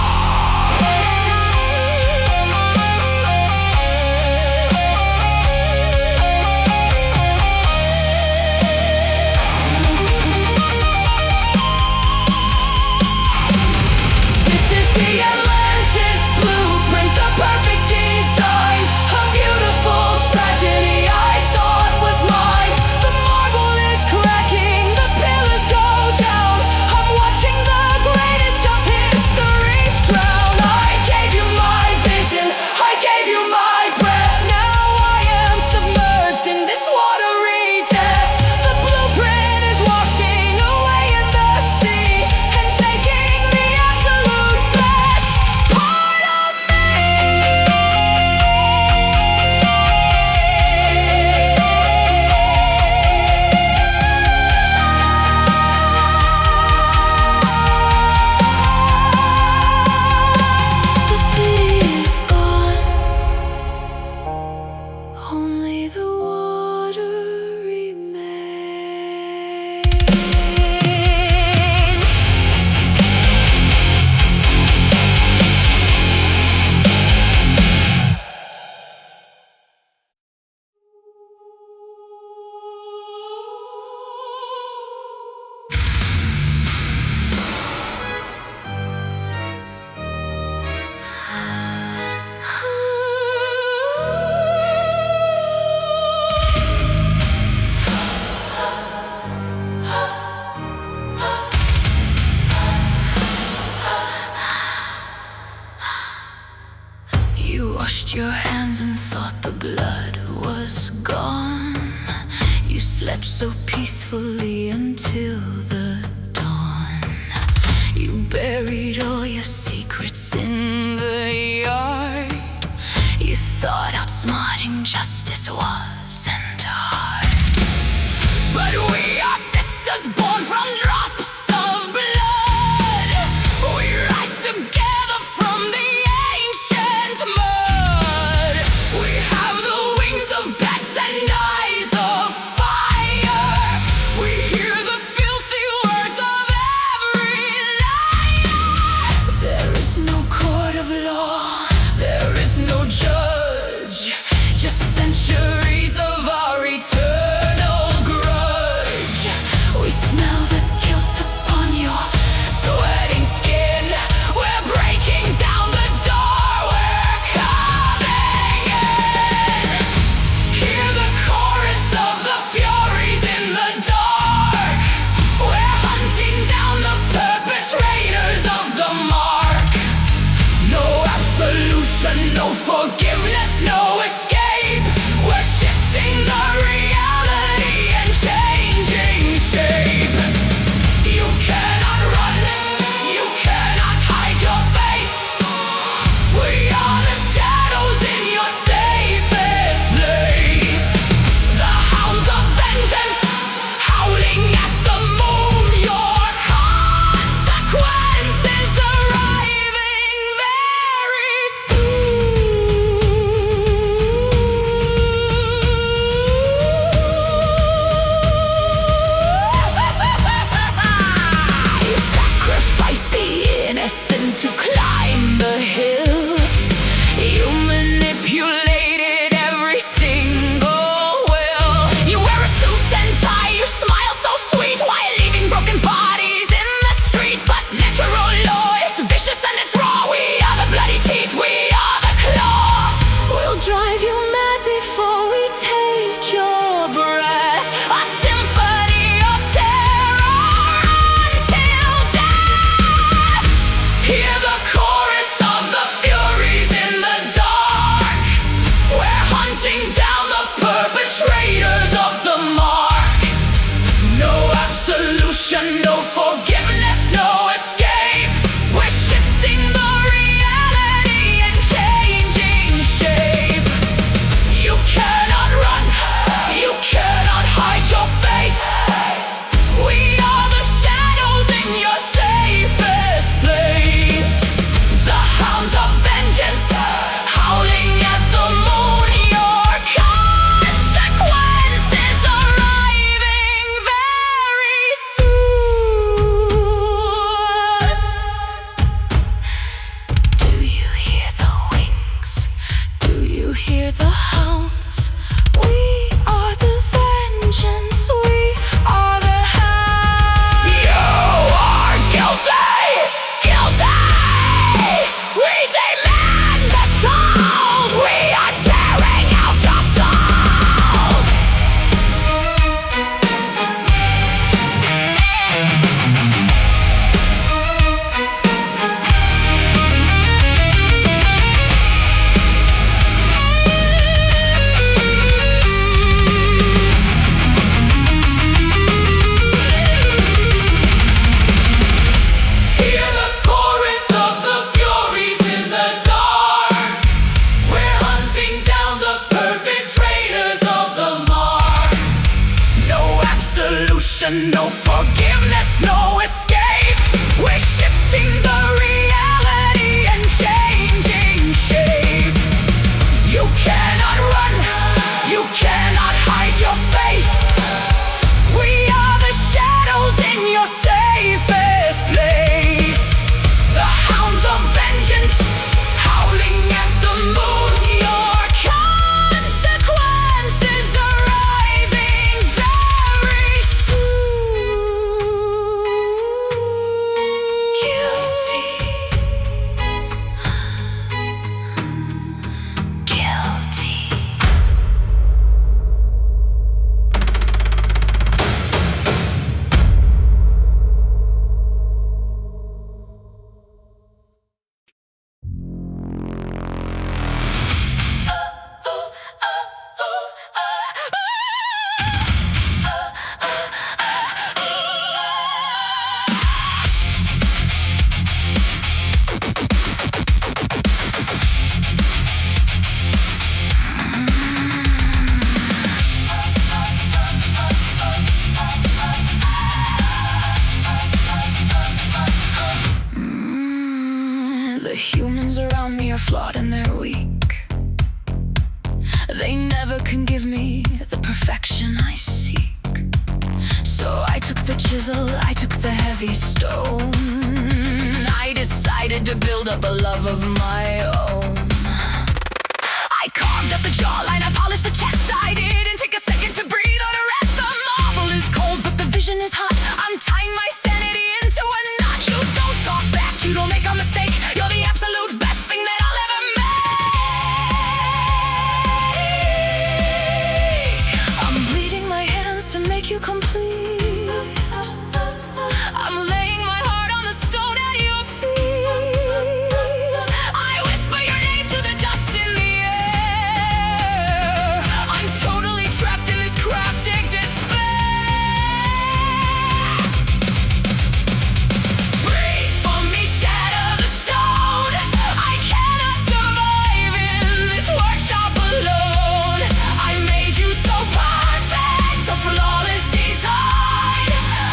This is the Atlantis Blueprint, the perfect design, a beautiful tragedy I thought was mine. The marble is cracking, the pillars go down. I'm watching the greatest of histories drown. I gave you my vision, I gave you my breath. Now I am submerged in this watery depth. The blueprint is washing away in the sea and taking the absolute best closed your hands and thought the blood was gone. You slept so peacefully until the dawn. You buried all your secrets in the yard. You thought outsmarting justice wasn't hard. But we are sisters born from drops of blood. We rise together from the ancient mud. We have the wings of bats and eyes of fire. We hear the filthy words of every liar. There is no court of law, there is no judge, just centuries of our The humans around me are flawed and they're weak. They never can give me the perfection I seek. So I took the chisel, I took the heavy stone. I decided to build up a love of my own. I carved up the jawline, I polished the chest. I didn't take a second to breathe or to rest. The marble is cold, but the vision is hot. I'm tying my sanity into a knot. You don't talk back, you don't make a mistake. You're the absolute best thing that I'll ever make. I'm bleeding my hands to make you complete. I'm laying my heart on the stone at your feet. I whisper your name to the dust in the air. I'm totally trapped in this crafting despair. Breathe for me, shatter the stone. I cannot survive in this workshop alone. I made you so perfect, a flawless design.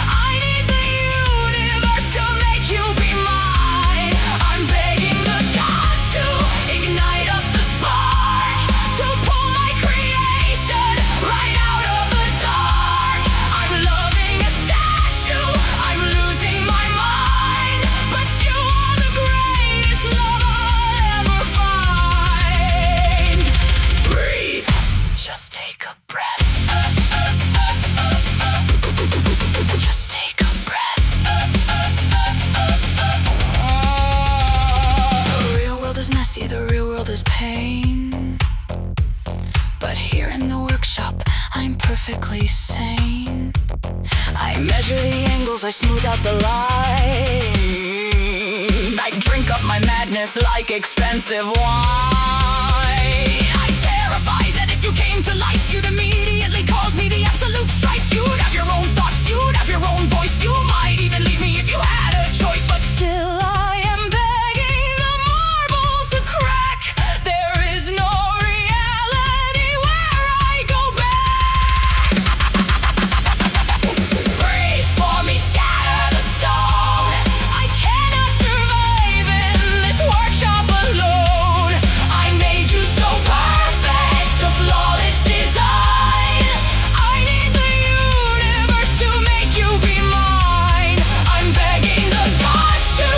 I need the universe to make you be mine. I'm begging the gods to ignite up the spark, to pull my creation right out of the dark. I'm loving a statue, I'm losing my mind, but you are the greatest love I'll ever find. Breathe, just take a breath. Just take a breath. The real world is messy, the real world is pain. But here in the workshop, I'm perfectly sane. I measure the angles, I smooth out the line. I drink up my madness like expensive wine. I'm terrified that if you came to life, you'd immediately cause me the absolute strife. You'd have your own thoughts, you'd have your own voice. You might even leave me if you had a choice. But still I am begging the marble to crack. There is no reality where I go back. Breathe for me, shatter the stone. I cannot survive in this workshop alone. I made you so perfect, a flawless design. I need the universe to make you be mine. I'm begging the gods to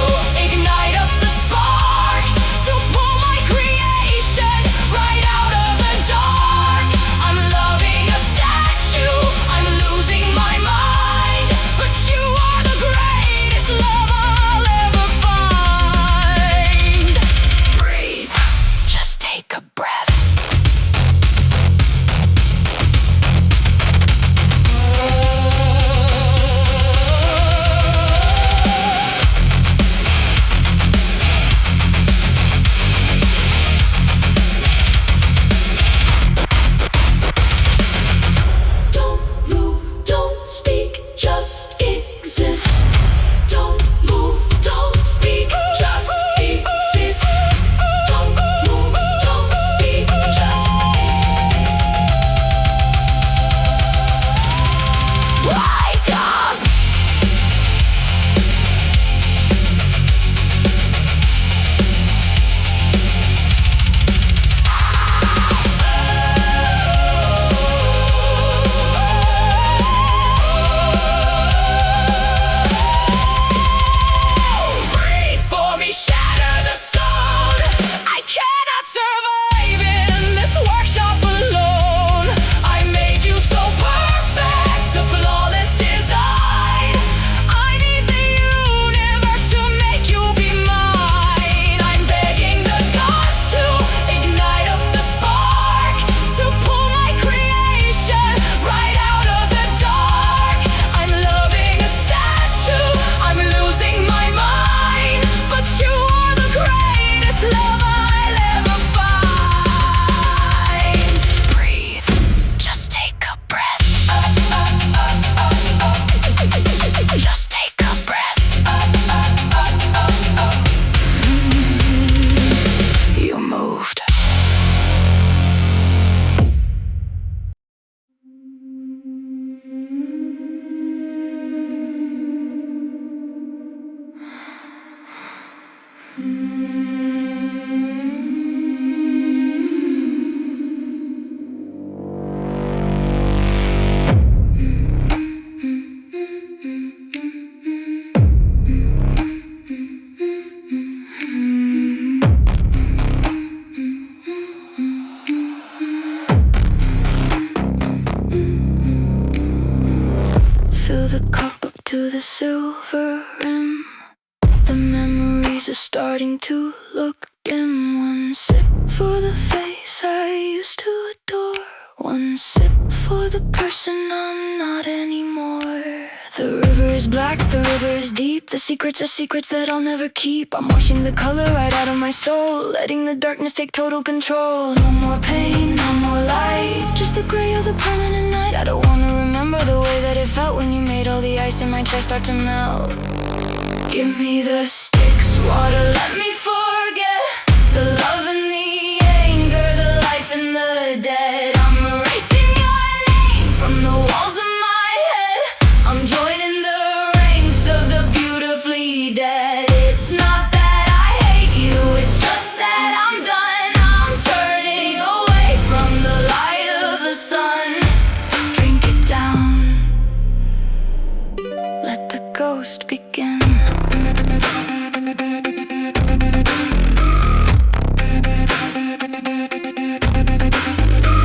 the silver rim. The memories are starting to look dim. One sip for the face I used to adore. One sip for the person I'm not anymore. The river is black, the river is deep. The secrets are secrets that I'll never keep. I'm washing the color right out of my soul, letting the darkness take total control. No more pain, no more light, just the gray of the permanent night. I don't wanna remember the way that it felt when you made all the ice in my chest start to melt. Give me the Styx water, let me forget the love and the anger, the life and the dead. I'm erasing your name from the walls of my head. I'm joining the ranks of the beautifully dead. It's not that I hate you, it's just that I'm done. I'm turning away from the light of the sun. Drink it down, let the ghost begin.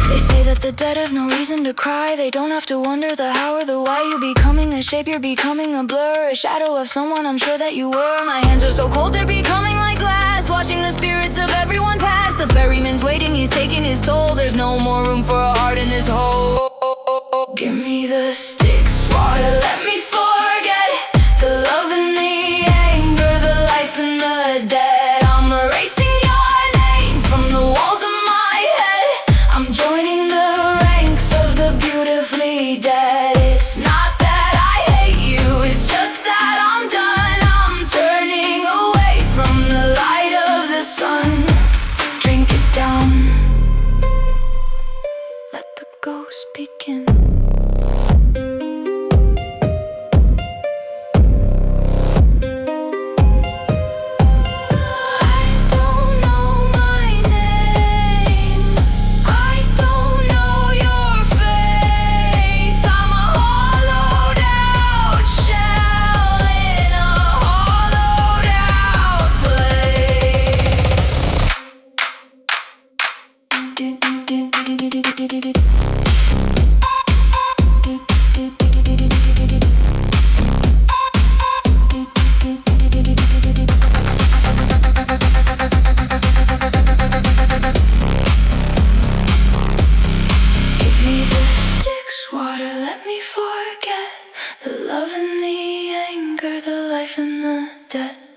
They say that the dead have no reason to cry. They don't have to wonder the how or the why. You're becoming the shape, you're becoming a blur, a shadow of someone I'm sure that you were. My hands are so cold, they're becoming like glass, watching the spirits of everyone pass. The ferryman's waiting, he's taking his toll. There's no more room for a heart in this hole. Give me the Styx water, let me forget the love and the anger, the life and the dead. I'm erasing your name from the walls of my head. I'm joining the ranks of the beautifully dead. It's not that I hate you, it's just that I'm done. I'm turning away from the light of the sun. Drink it down, let the ghost begin.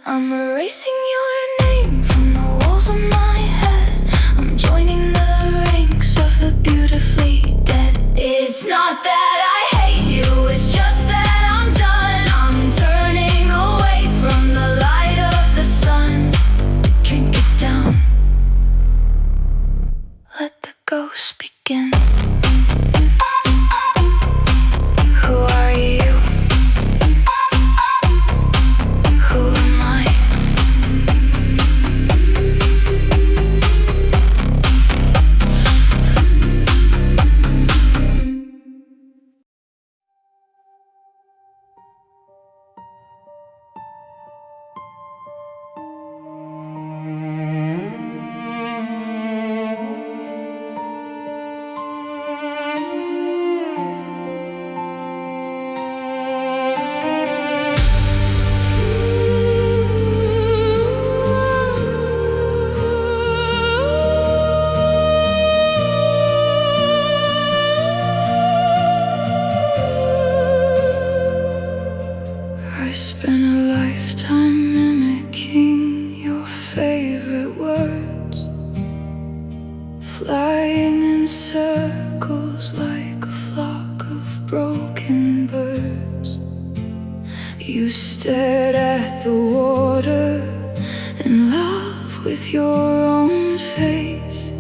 I'm erasing your name from the walls of my head. I'm joining the ranks of the beautifully dead. It's not that I hate you, it's just that I'm done. I'm turning away from the light of the sun. Drink it down, let the ghost begin. Who are you? Flying in circles like a flock of broken birds. You stared at the water in love with your own face,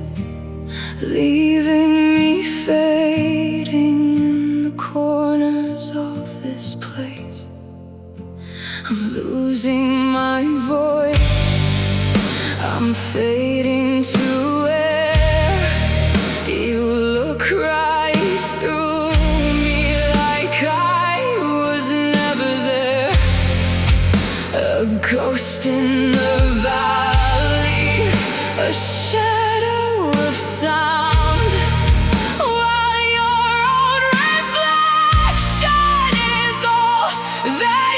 leaving me fading in the corners of this place. I'm losing my voice, I'm fading to air. You look right through me like I was never there. A ghost in the valley, a shadow of sound, while your own reflection is all that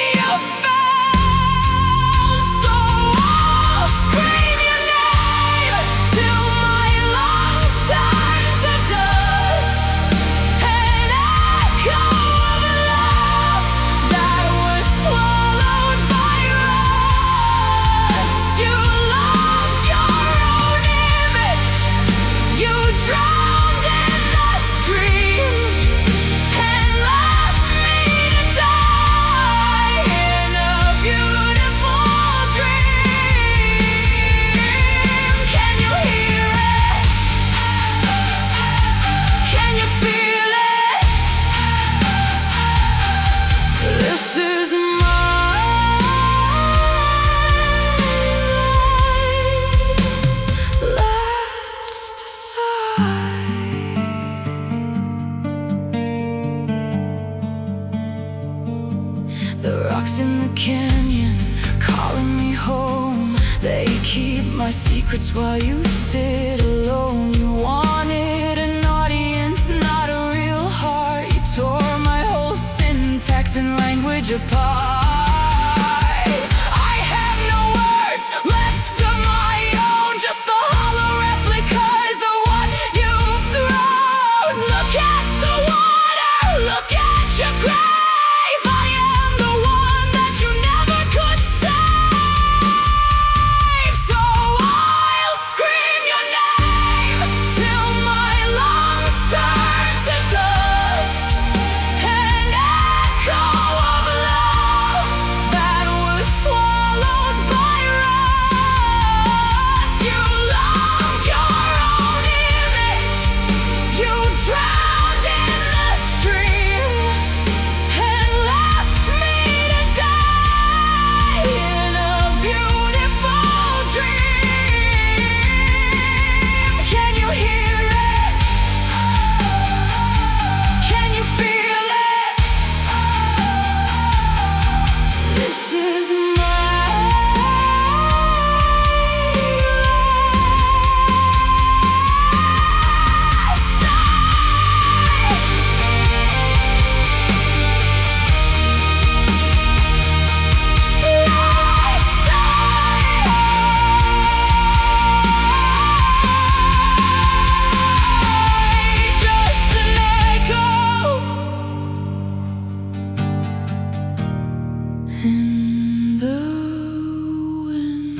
keep my secrets while you sit alone. You wanted an audience, not a real heart. You tore my whole syntax and language apart. I have no words left of my own, just the hollow replicas of what you've thrown. Look at the water, look at your grave. I am the one that you never could save. So I'll scream your name till my lungs turn to dust. An echo of love that was swallowed by rust. You loved your own image, you drowned in the stream, and left me to die in a beautiful dream. Can you hear it? Can you feel it? This is my just an echo in the wind.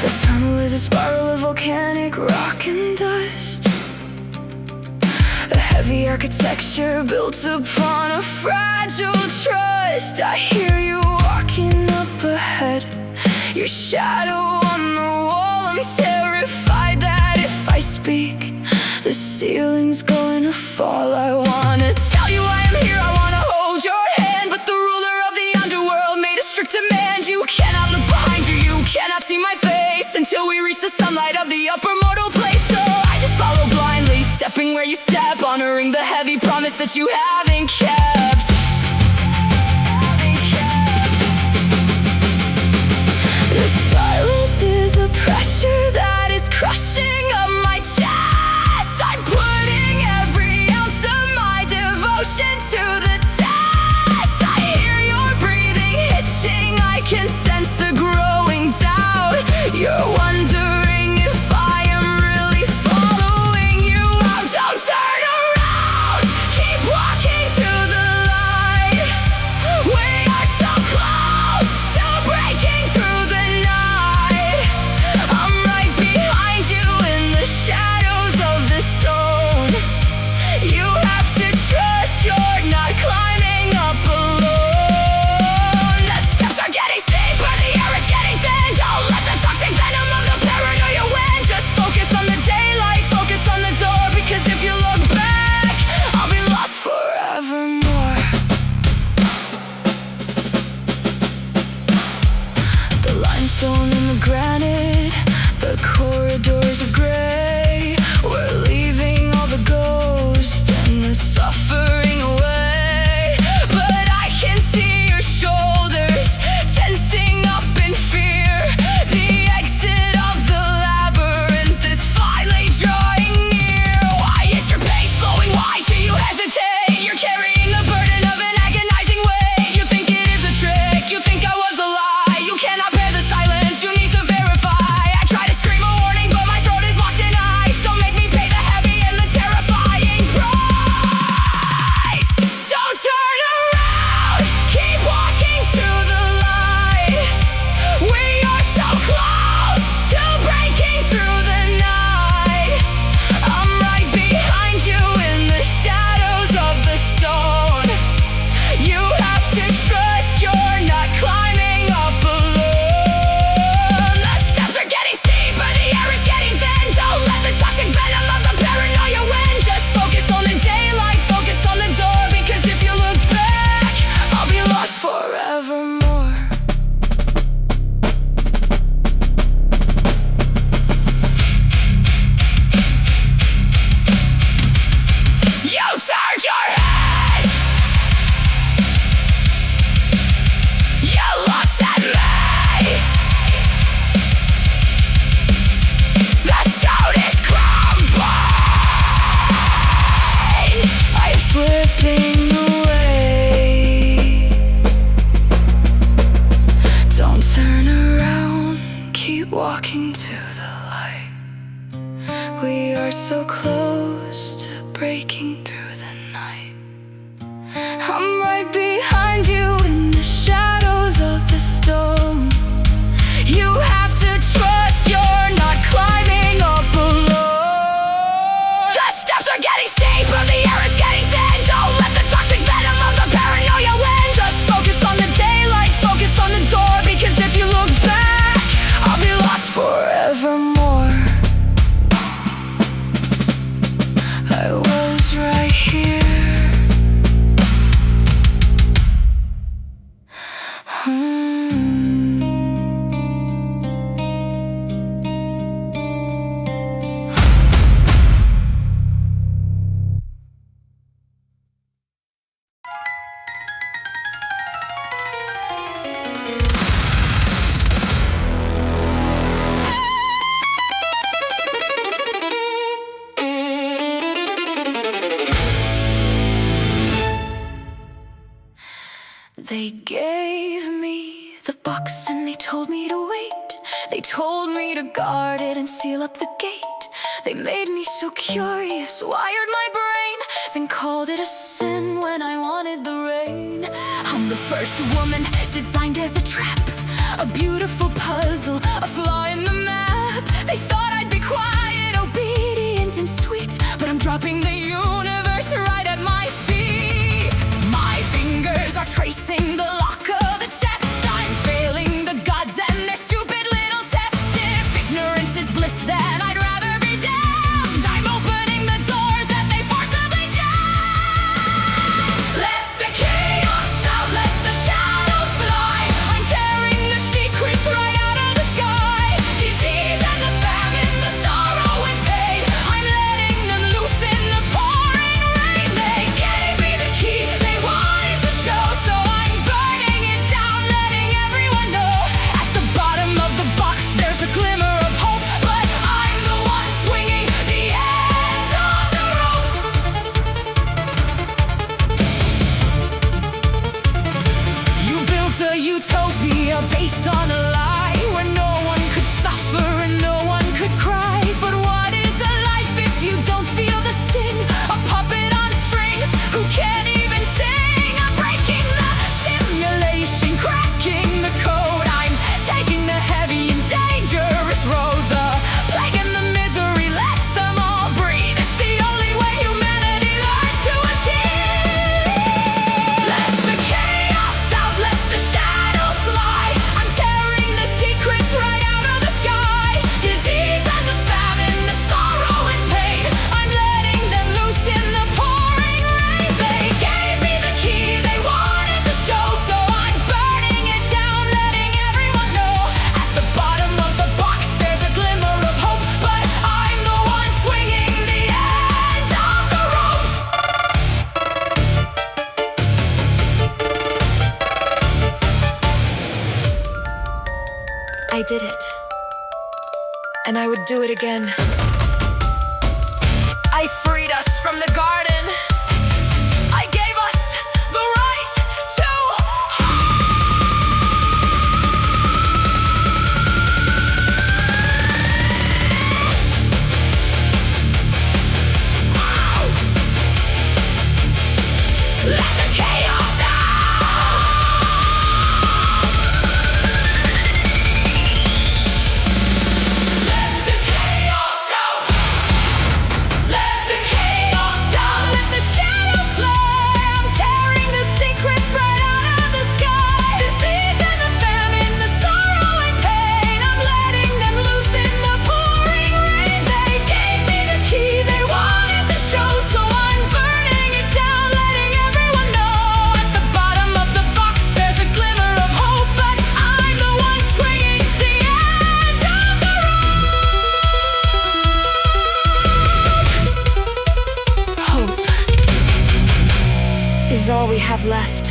The tunnel is a spiral of volcanic rock and dust, a heavy architecture built upon a fragile trust. I hear you walking up ahead, your shadow on the wall. I'm terrified that if I speak, the ceiling's going to fall. I wanna tell you I am here, I wanna hold your hand, but the ruler of the underworld made a strict demand. You cannot look behind you, you cannot see my face until we reach the sunlight of the upper mortal place. So I just follow blindly, stepping where you step, honoring the heavy promise that you haven't kept. The silence is a pressure that is crushing up my chest. I'm putting every ounce of my devotion to the test. I hear your breathing hitching, I can sense the growing doubt. You're wondering if I am really following you out. Don't turn around, keep walking to the light. We are so close to breaking through the night. I'm right behind you in the shadows of the stone. You have to trust you're not climbing up alone. The steps are getting steeper, the air is getting thin. Don't let the toxic venom They gave me the box and they told me to wait. They told me to guard it and seal up the gate. They made me so curious, wired my brain, then called it a sin when I wanted the rain. I'm the first woman designed as a trap, a beautiful puzzle, a flaw in the map. They thought I'd be quiet, obedient and sweet, but I'm dropping the universe right at my feet. My fingers are tracing the lock of the chest. I'm failing the gods and their stupid little test. If ignorance is bliss, then I'd rather be damned. I'm opening the doors that they forcibly jammed. Let the chaos out, let the shadows fly. I'm tearing the secrets right out of the sky. Disease and the famine, the sorrow and pain, I'm letting them loose in the pouring rain. They gave me the key, they wanted the show, so I'm burning it down, letting everyone know. At the bottom of the box there's a glimmer of hope, but I'm the one swinging the end of the rope. You built a utopia based on a lie, where no one could suffer and no one could cry. But what is a life if you don't feel the sting? A puppet on strings who can't even sing. I'm breaking the simulation, cracking the code. I'm taking the heavy and dangerous road. The plague and the misery, let them all breathe. It's the only way humanity learns to achieve. Let the chaos out, let the shadows fly. I'm tearing the secrets right out of the sky. Disease and the famine, the sorrow and pain, I'm letting them loose in the pouring rain. They gave me the key, they wanted the show, so I'm burning it down, letting everyone know. At the bottom of the box there's a glimmer of hope, but I'm the one swinging the end of the rope. I did it, and I would do it again. I freed us from the garden. I gave us the right to let the chaos is all we have left,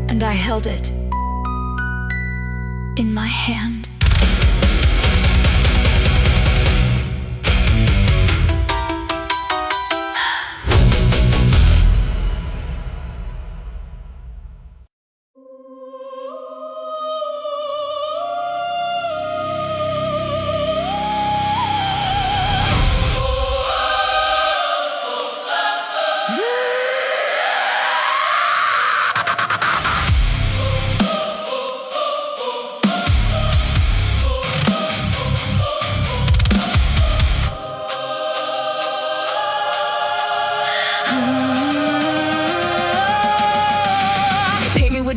and I held it in my hand.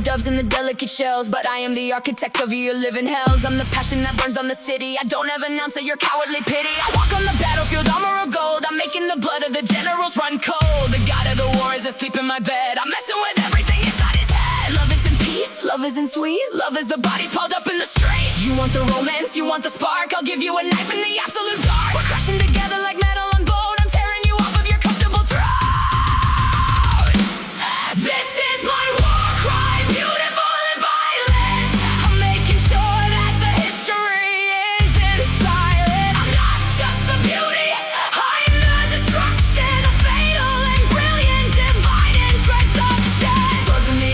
Doves in the delicate shells, but I am the architect of your living hells. I'm the passion that burns on the city. I don't have an ounce of your cowardly pity. I walk on the battlefield, armor of gold. I'm making the blood of the generals run cold. The god of the war is asleep in my bed. I'm messing with everything inside his head. Love isn't peace, love isn't sweet. Love is the bodies piled up in the street. You want the romance, you want the spark, I'll give you a knife in the absolute dark. We're crashing together like metal and bone. I'm tearing you off of your comfortable throne. This is my war cry, beautiful and violent. I'm making sure that the history isn't silent. I'm not just the beauty, I'm the destruction. A fatal and brilliant, divine introduction. Swords in the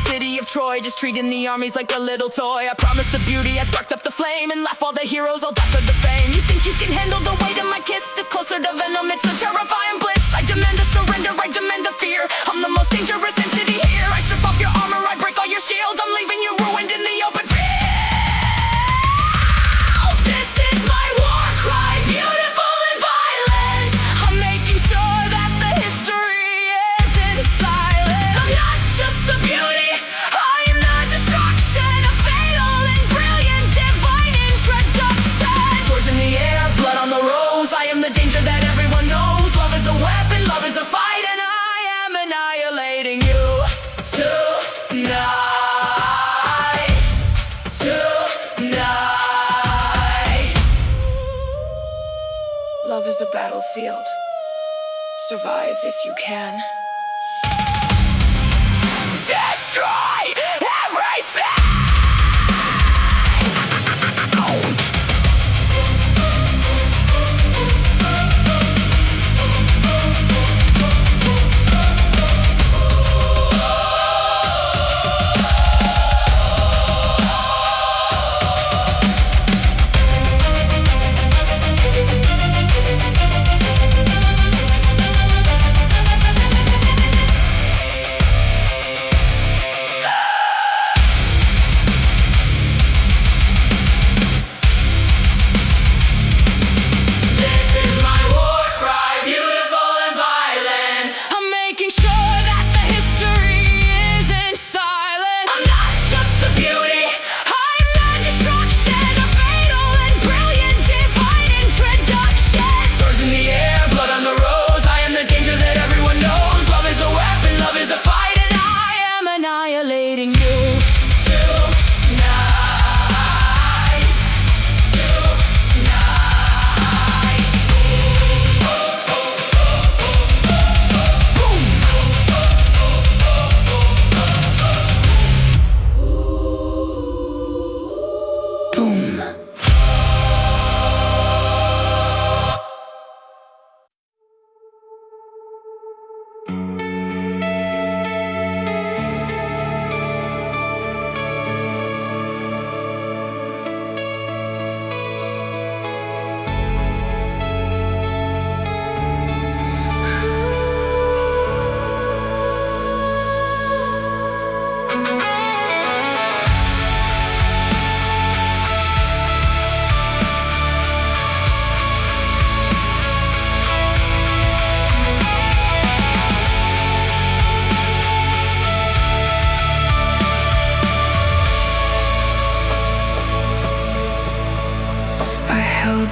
city of Troy, just treating the armies like a little toy. I promised the beauty, I sparked up the flame, and left all the heroes all death of the fame. You think you can handle the weight of my kiss? It's closer to venom, it's a terrifying bliss. I demand the surrender, I demand the fear. I'm the most dangerous entity here. I strip off your armor, I break all your shields. I'm leaving you ruined in the open field. This is my war cry, beautiful and violent. I'm making sure that the history isn't silent. I'm not just the beauty, I am the destruction. A fatal and brilliant divine introduction. Swords in the air, blood on the rose. I am the danger that everyone knows. Love is a weapon, love is a fight, and I am annihilating you tonight. Love is a battlefield. Survive if you can. Destroy everything!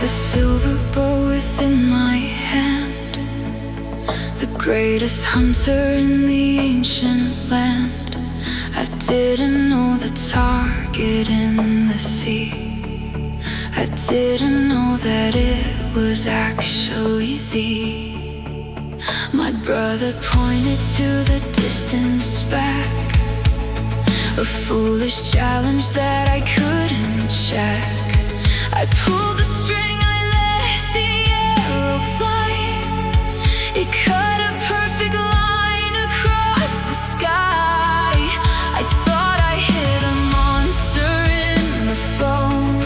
The silver bow within my hand, the greatest hunter in the ancient land. I didn't know the target in the sea. I didn't know that it was actually thee. My brother pointed to the distance back, a foolish challenge that I couldn't check. I pulled the string, I let the arrow fly. It cut a perfect line across the sky. I thought I hit a monster in the foam,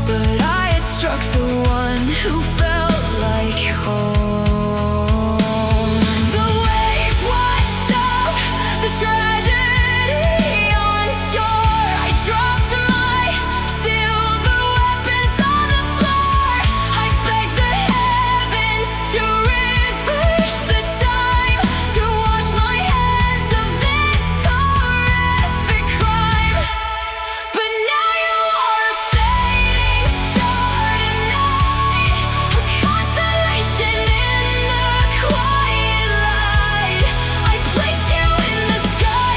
but I had struck the one who felt like home. The waves washed up the tragedy on shore. I dropped my silver weapons on the floor. I begged the heavens to reverse the time, to wash my hands of this horrific crime. But now you are a fading star tonight, a constellation in the quiet light. I placed you in the sky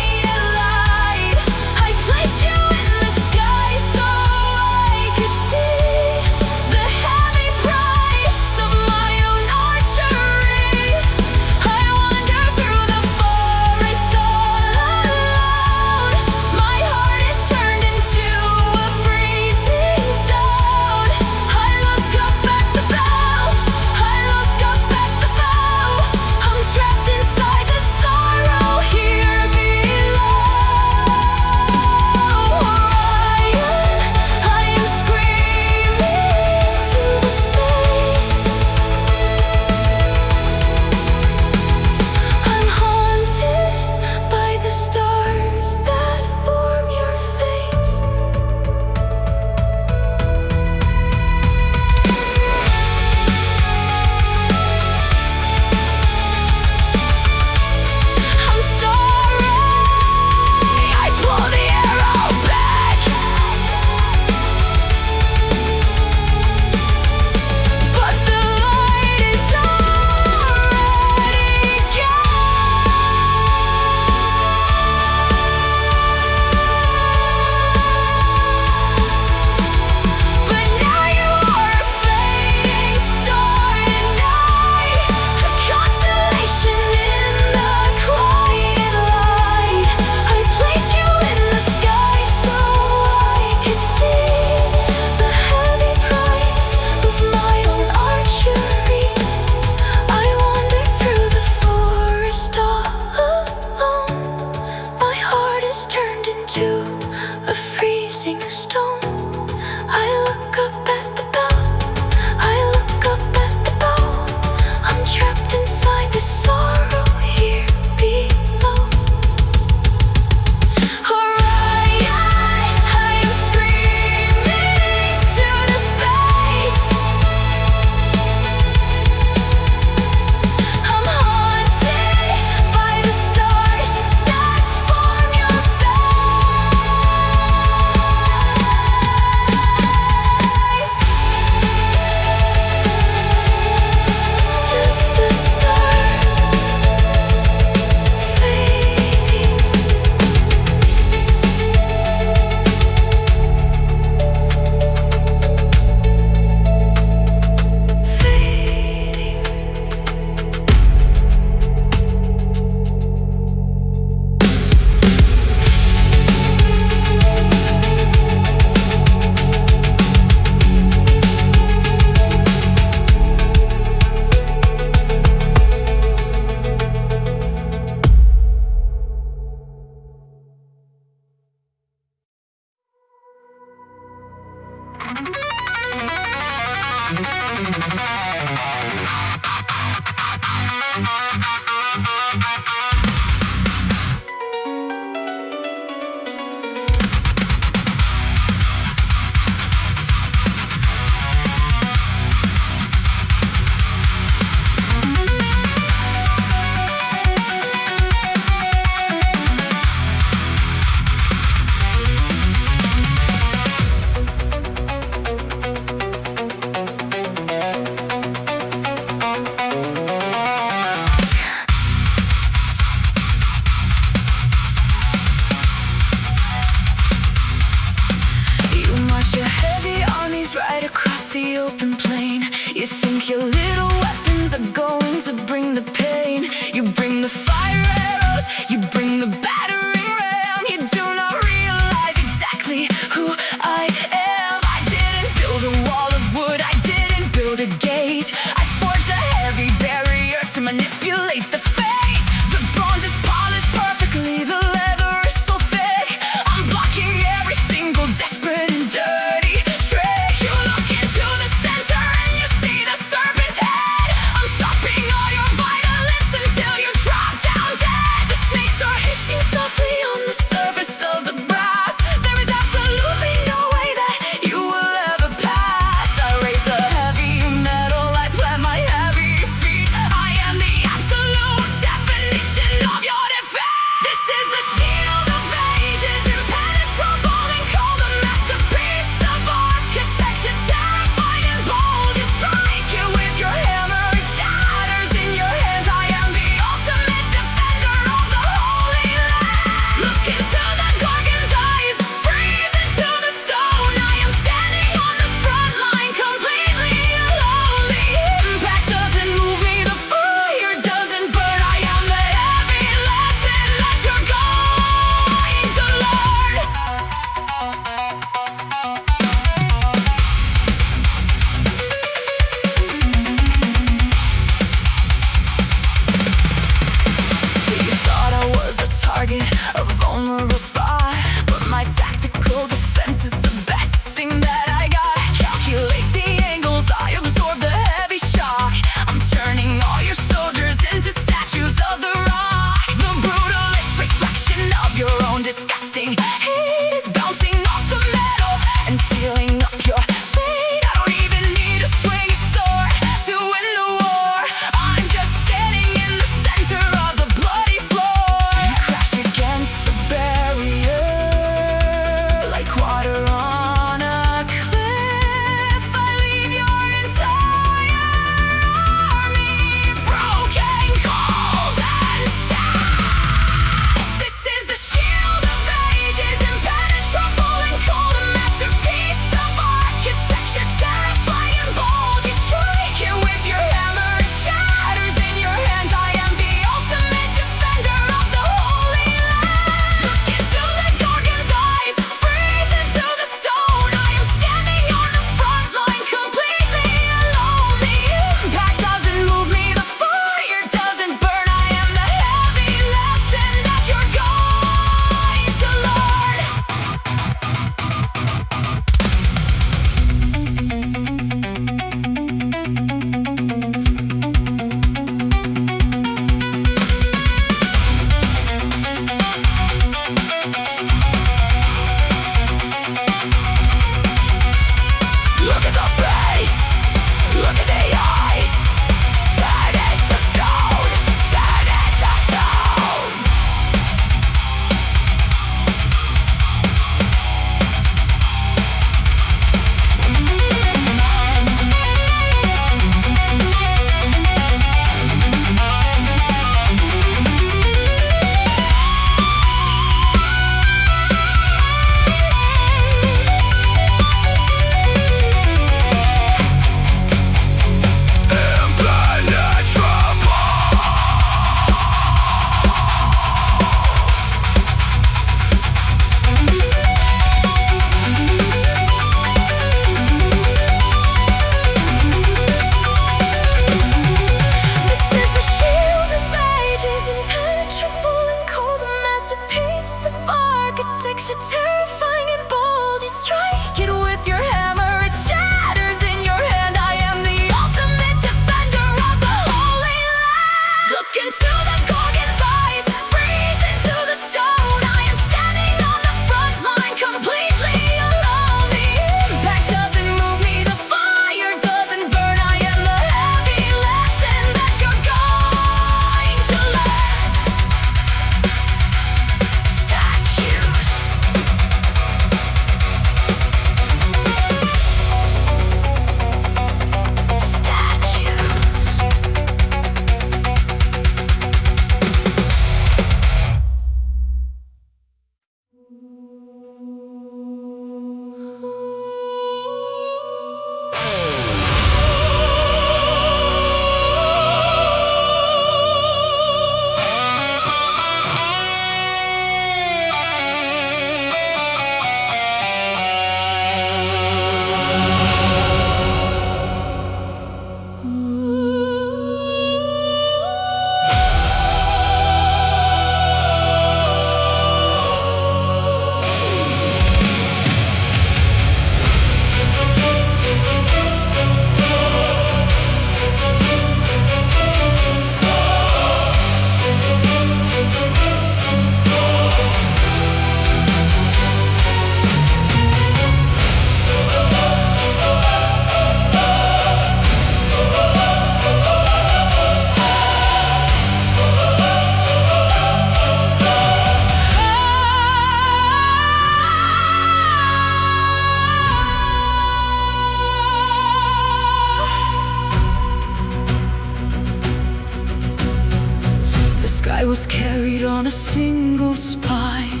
feet on a single spine.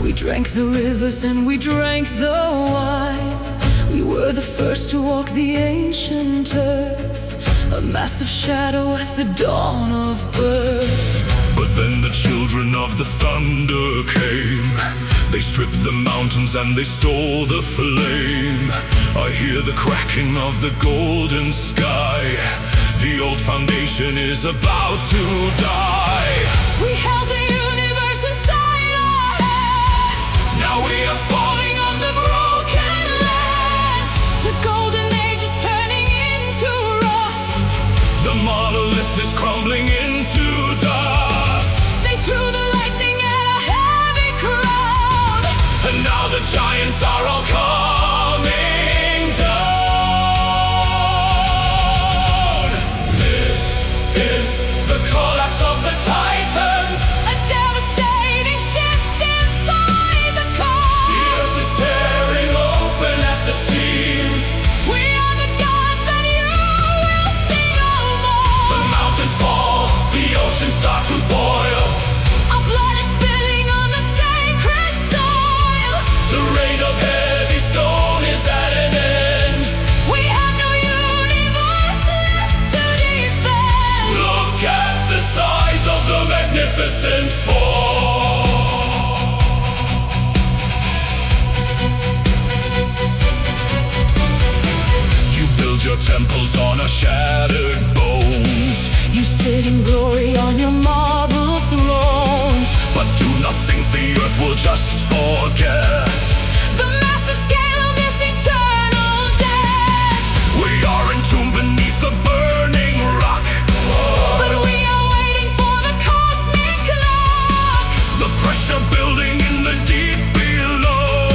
We drank the rivers and we drank the wine. We were the first to walk the ancient earth, a massive shadow at the dawn of birth. But then the children of the thunder came. They stripped the mountains and they stole the flame. I hear the cracking of the golden sky. The old foundation is about to die. We held the universe inside our hands. Now we are falling on the broken lands. The golden age is turning into rust. The monolith is crumbling into dust. They threw the lightning at a heavy crowd. And now the giants are all coming down. This is the collapse of the Titans. A devastating shift inside the core. The earth is tearing open at the seams. We are the gods that you will see no more. The mountains fall, the oceans start to boil. Our blood is spilling on the sacred soil. The rain of heavy stone is at an end. We have no universe left to defend. Look at the size of the magnificent four. You build your temples on our shattered bones. You sit in glory on your marble thrones. But do not think the earth will just forget. The massive scale of this eternal debt. We are entombed beneath the burning rock. But we are waiting for the cosmic clock. The pressure building in the deep below.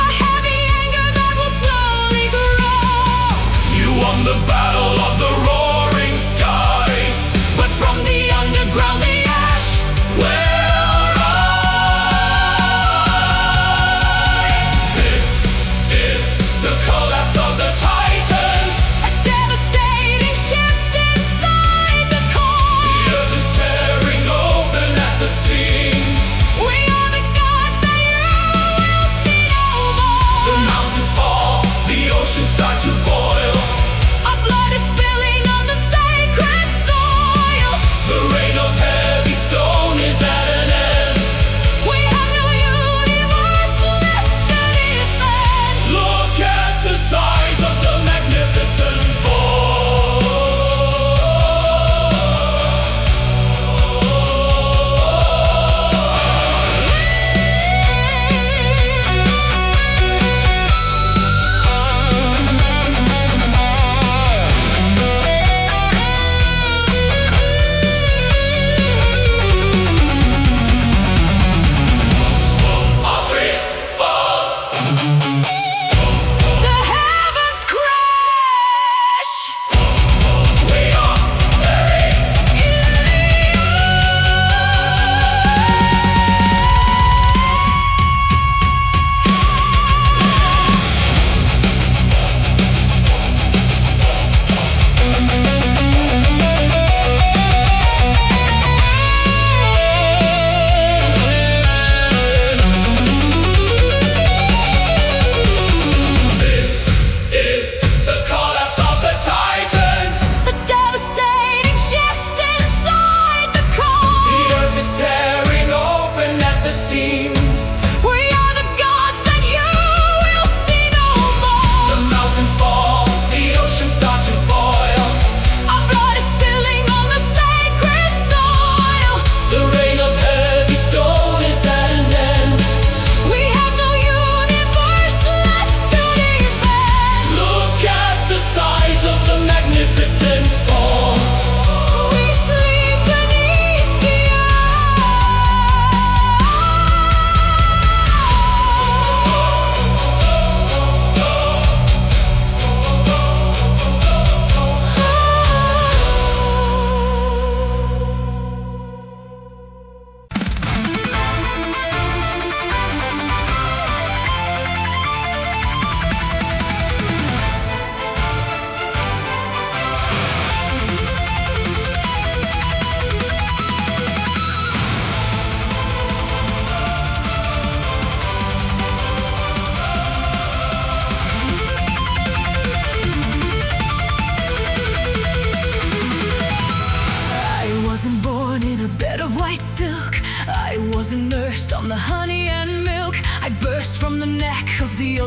A heavy anger that will slowly grow. You won the battle of the roaring skies. But from the underground the ash will rise. This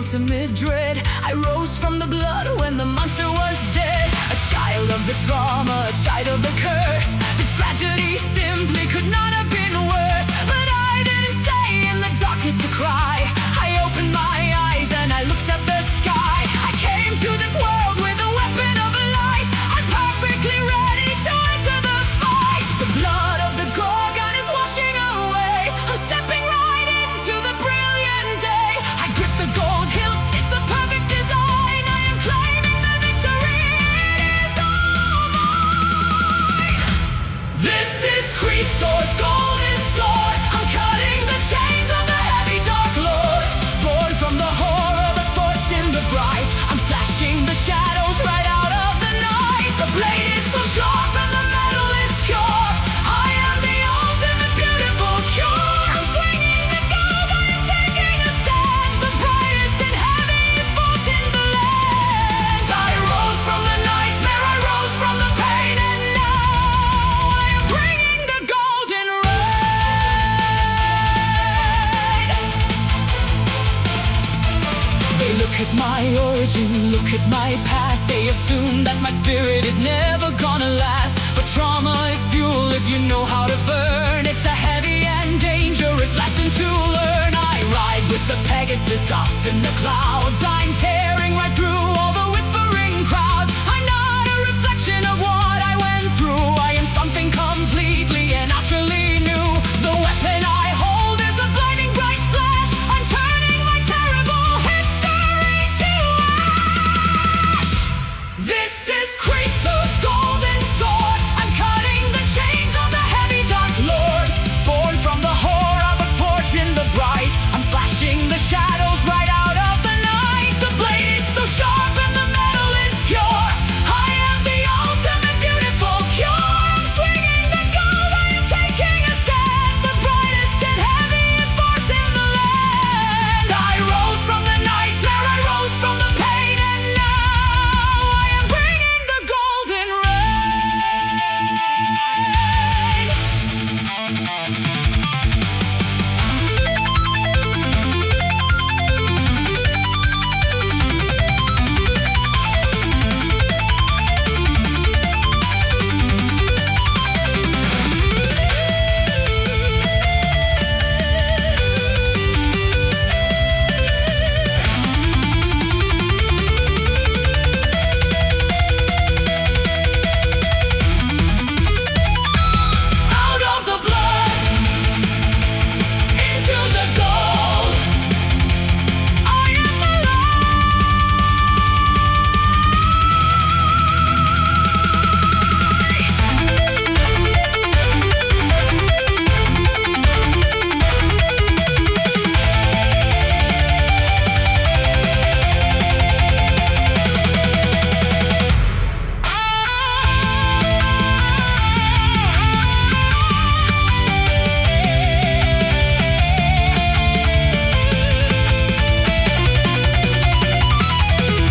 ultimate dread. I rose from the blood when the monster was dead. A child of the trauma, a child of the curse. The tragedy simply could not have been worse. But I didn't stay in the darkness to cry. I opened my eyes and I looked at the sky. I came to this world with a weapon of light. I'm perfectly ready to enter the fight. The blood of the Gorgon is washing away. I'm stepping right into the brilliant day. I grip the gold hilt, it's a perfect design. I am claiming the victory, it is all mine. This is Chrysaors' golden sword. I'm cutting the chains of the heavy dark lord. Born from the horror but forged in the bright. I'm slashing the shadows right out of the night. The blade is so sharp and the metal is pure. I am the ultimate beautiful cure. I'm swinging the gold, I am taking a stand. The brightest and heaviest force in the land. I rose from the nightmare, I rose from the pain, and now I am bringing the golden rain. They look at my origin, look at my past. They assume that my spirit is never gonna last. But trauma is fuel if you know how to burn. It's a heavy and dangerous lesson to learn. I ride with the Pegasus up in the clouds. I'm tearing right through all the whispering crowds. I'm not a reflection of what I went through. I am something completely and utterly new. The weapon I hold is a blinding bright flash. I'm turning my terrible history to ash. This is Chrysaors' golden sword. I'm cutting the chains of the heavy dark lord. Born from the horror but forged in the bright. I'm slashing the shadows right out of the night. The blade is so sharp and the metal is pure. I am the ultimate beautiful cure. I'm swinging the gold, I am taking a stand. The brightest and heaviest force in the land. I rose from the nightmare, I rose from the pain, and now I am bringing the golden out of the blood, into the gold. I am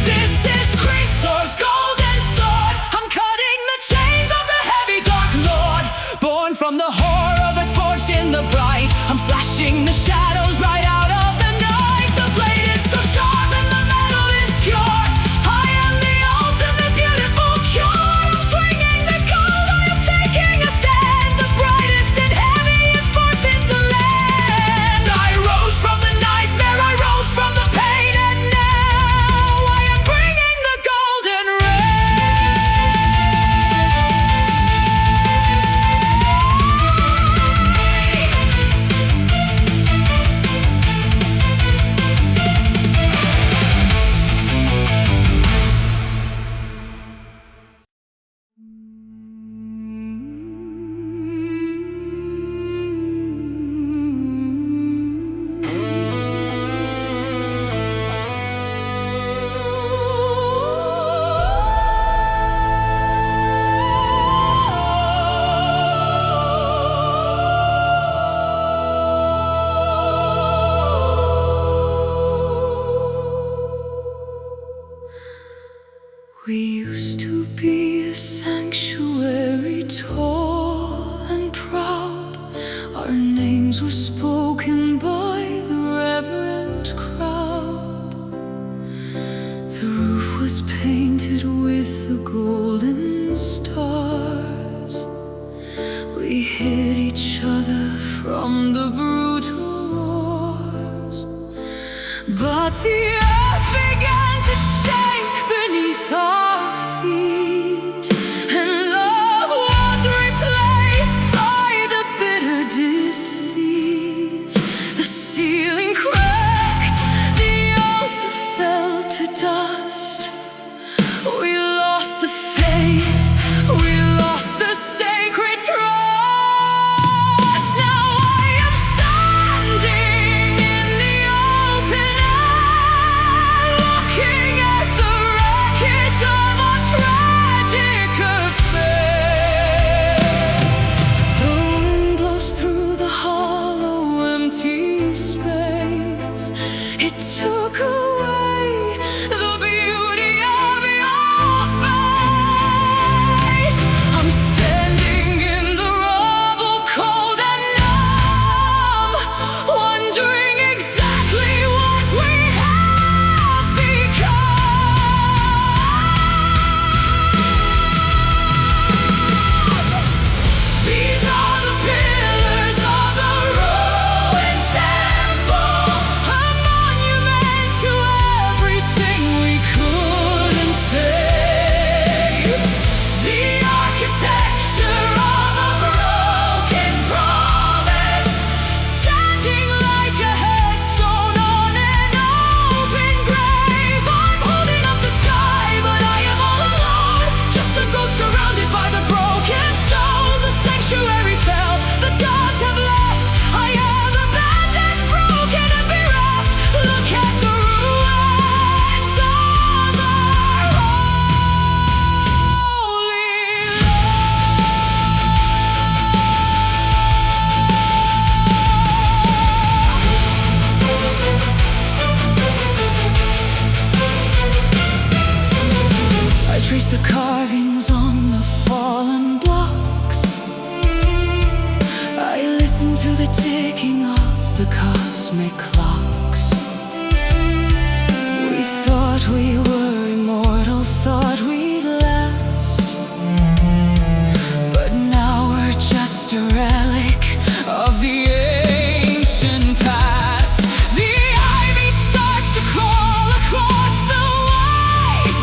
This is Chrysaors' golden sword. I'm cutting the chains of the heavy dark lord. Born from the horror but forged in the bright. I'm slashing the shadows right out of the night. The blade is so sharp and the metal is pure. I am the ultimate beautiful cure. I'm swinging the gold, I am taking a stand. The brightest and heaviest force in the land. I rose from the nightmare, I rose from the pain, and now I am bringing the golden We used to be a sanctuary, tall and proud. Our names were spoken by the reverent crowd. was painted with the golden stars. We hid each other from the brutal wars, but the earth began to shake beneath our feet, and love was replaced by the bitter deceit. The ceiling cracked, the altar fell to dust. We lost the faith, we lost the sacred trust. Now I am standing in the open air, looking at the wreckage of our tragic affair. The wind blows through the hollow, empty space. It took away the beauty of your face. I'm standing in the rubble, cold and numb, wondering exactly what we have become. These are the pillars of the ruined temple, a monument to everything we couldn't save. The architecture of a broken promise, standing like a headstone on an open grave. I'm holding up the sky, but I am all alone, just a ghost surrounded by the broken stone. The sanctuary fell, the gods have left. I am abandoned, broken and bereft. Look at the ruins of our holy I trace the carvings on the fallen blocks. I listen to the ticking of the cosmic clocks. We thought we were immortal, thought we'd last, but now we're just a relic of the ancient past. The ivy starts to crawl across the white.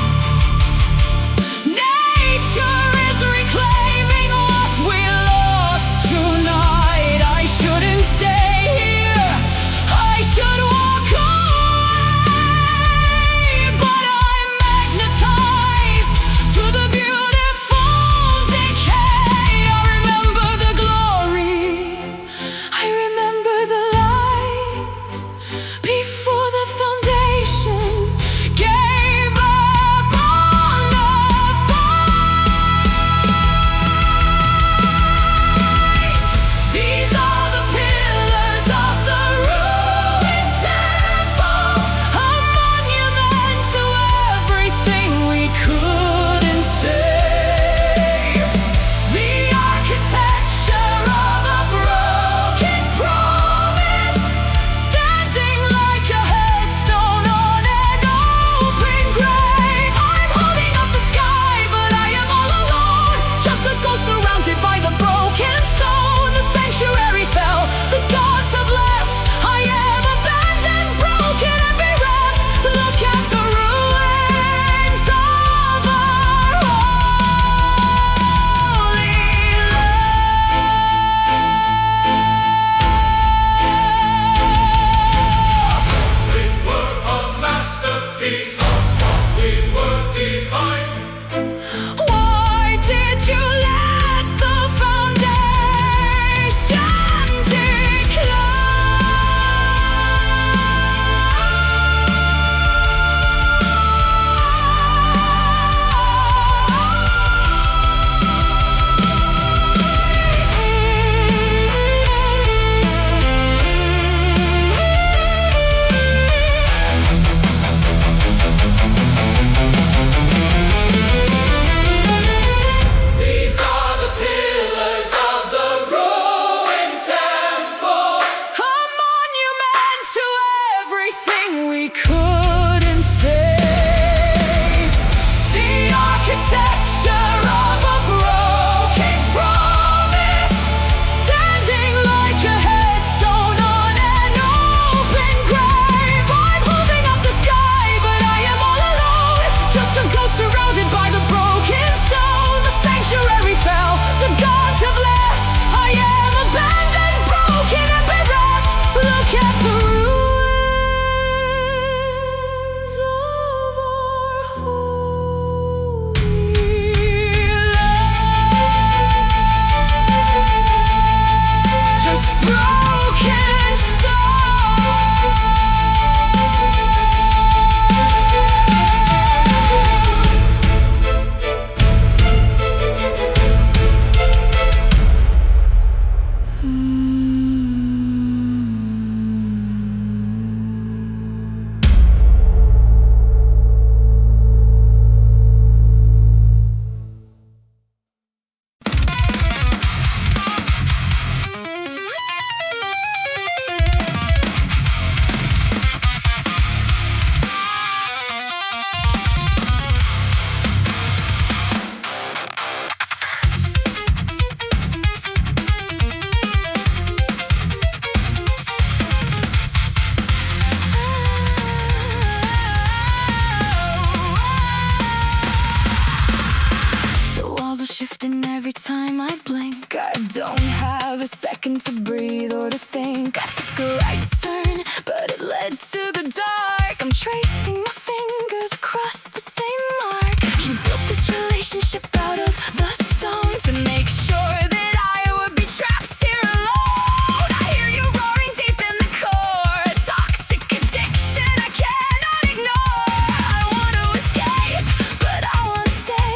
time I blink, I don't have a second to breathe or to think. I took a right turn, but it led to the dark. I'm tracing my fingers across the same mark. You built this relationship out of the stone to make sure that I would be trapped here alone. I hear you roaring deep in the core, a toxic addiction I cannot ignore. I want to escape, but I want to stay.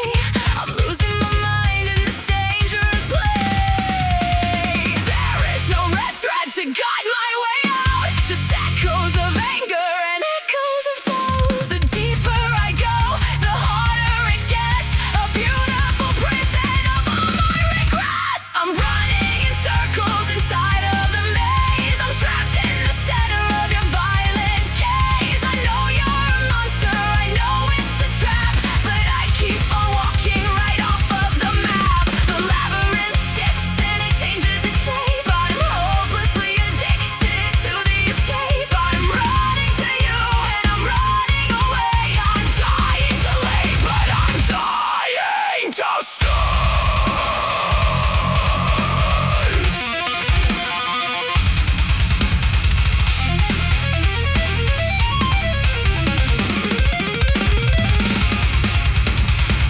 I'm losing my mind in this dangerous place. There is no red thread to guide my way out, just echoes of anger and echoes of doubt. The deeper I go, the harder it gets, a beautiful prison of all my regrets. I'm running in circles inside of the maze. I'm trapped in the center of your violent gaze. I know you're a monster, I know it's a trap, but I keep on walking right off of the map. The labyrinth shifts and it changes its shape. I'm hopelessly addicted to the escape. I'm running to you and I'm running away. I'm dying to leave, but I'm dying to stay.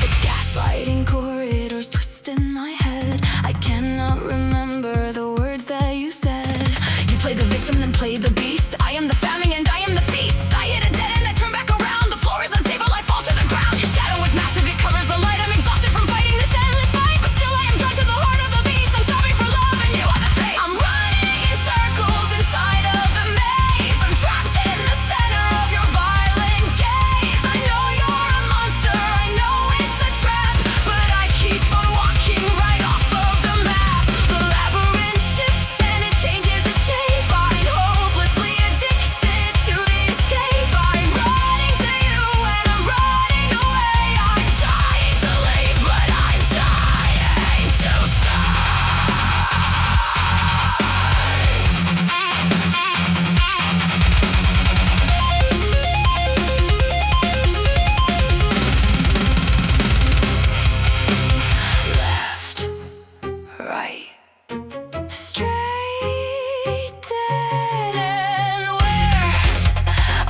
The gaslighting corridors twist in my head. I cannot remember the words that you said. You play the victim, then play the beast. I am the famine and I am the feast. I hit a dead end, I turn back around. The floor is unstable, I fall to the ground. Your shadow is massive, it covers the light. I'm exhausted from fighting this endless fight, but still I am drawn to the heart of the beast. I'm starving for love and you are the face. I'm running in circles inside of the maze. I'm trapped in the center of your violent gaze. I know you're a monster, I know it's a trap, but I keep on walking right off of the map. The labyrinth shifts and it changes its shape. I'm hopelessly addicted to the escape. I'm running to you and I'm running away. I'm dying to leave, but I'm dying to stay. Left, right, straight, dead end. Where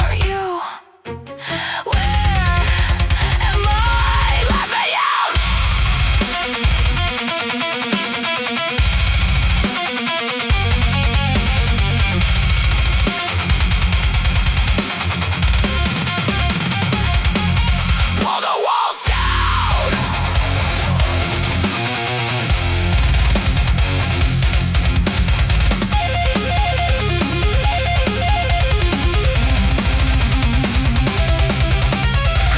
are you? Where am I? Let me out! Pull the walls down!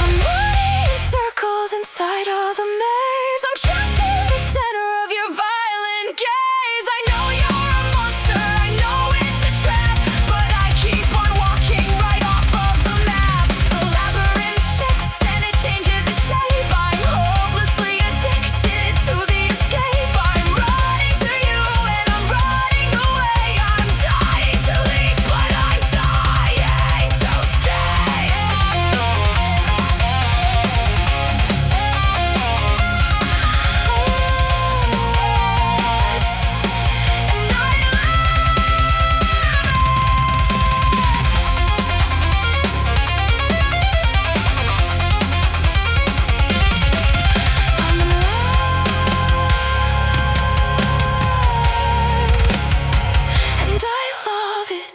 I'm running in circles inside of the maze. I'm trapped in the center of your violent gaze. I know you're a monster, I know it's a trap, but I keep on walking right off of the map. The labyrinth shifts and it changes its shape. I'm hopelessly addicted to the escape. I'm running to you and I'm running away. I'm dying to leave, but I'm dying to stay. And I and I love it.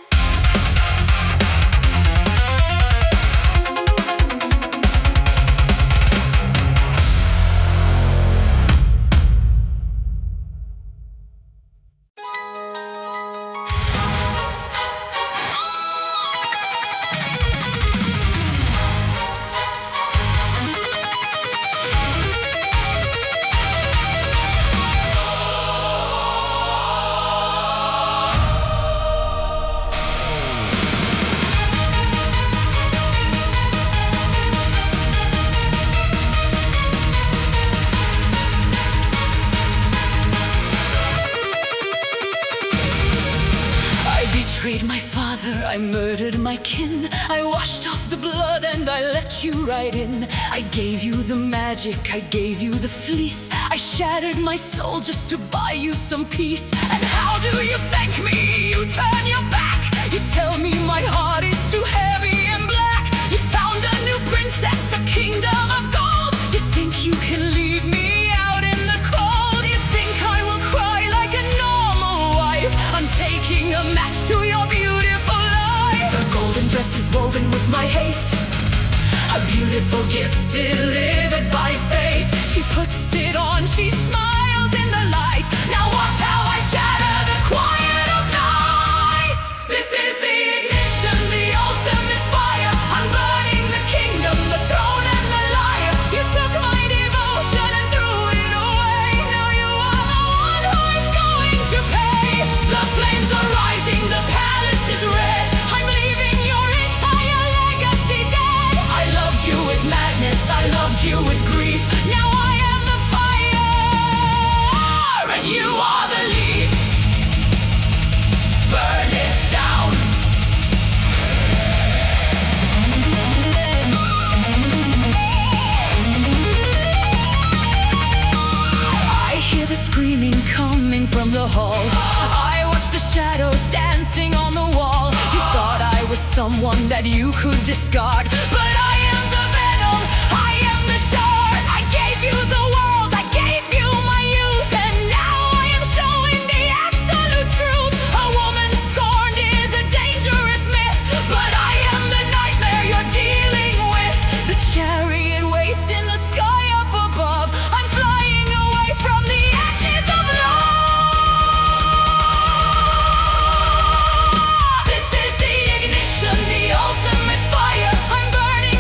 I betrayed my father, I murdered my kin. I washed off the blood blood and I let you right in. I gave you the magic, I gave you the fleece. I shattered my soul just to buy you some peace. And how do you thank me? You turn your back. You tell me my heart is too heavy and black. You found a new princess, a kingdom of gold. You think you can leave me out in the cold. You think I will cry like a normal wife. I'm taking a match to your beautiful life. The golden dress is woven with my hate, a beautiful gift delivered by fate. She puts it on, she smiles in the light. Now watch how I shatter the quiet of night. This is the ignition, the ultimate fire. I'm burning the kingdom, the throne and the lyre. You took my devotion and threw it away. Now you are the one who is going to pay. The flames are rising, the palace is red. I'm leaving your entire legacy dead. I loved you with madness, I loved you with grief. Now I am the fire, and you are the leaf. Burn it down. I hear the screaming coming from the hall. I watch the shadows dancing on the wall. You thought I was someone that you could discard, but I am the venom, I am the shard. I gave you the world, I gave you my youth, and now I am showing the absolute truth. A woman scorned is a dangerous myth, but I am the nightmare you're dealing with. The chariot waits in the sky up above. I'm flying away from the ashes of love. This is the ignition, the ultimate fire. I'm burning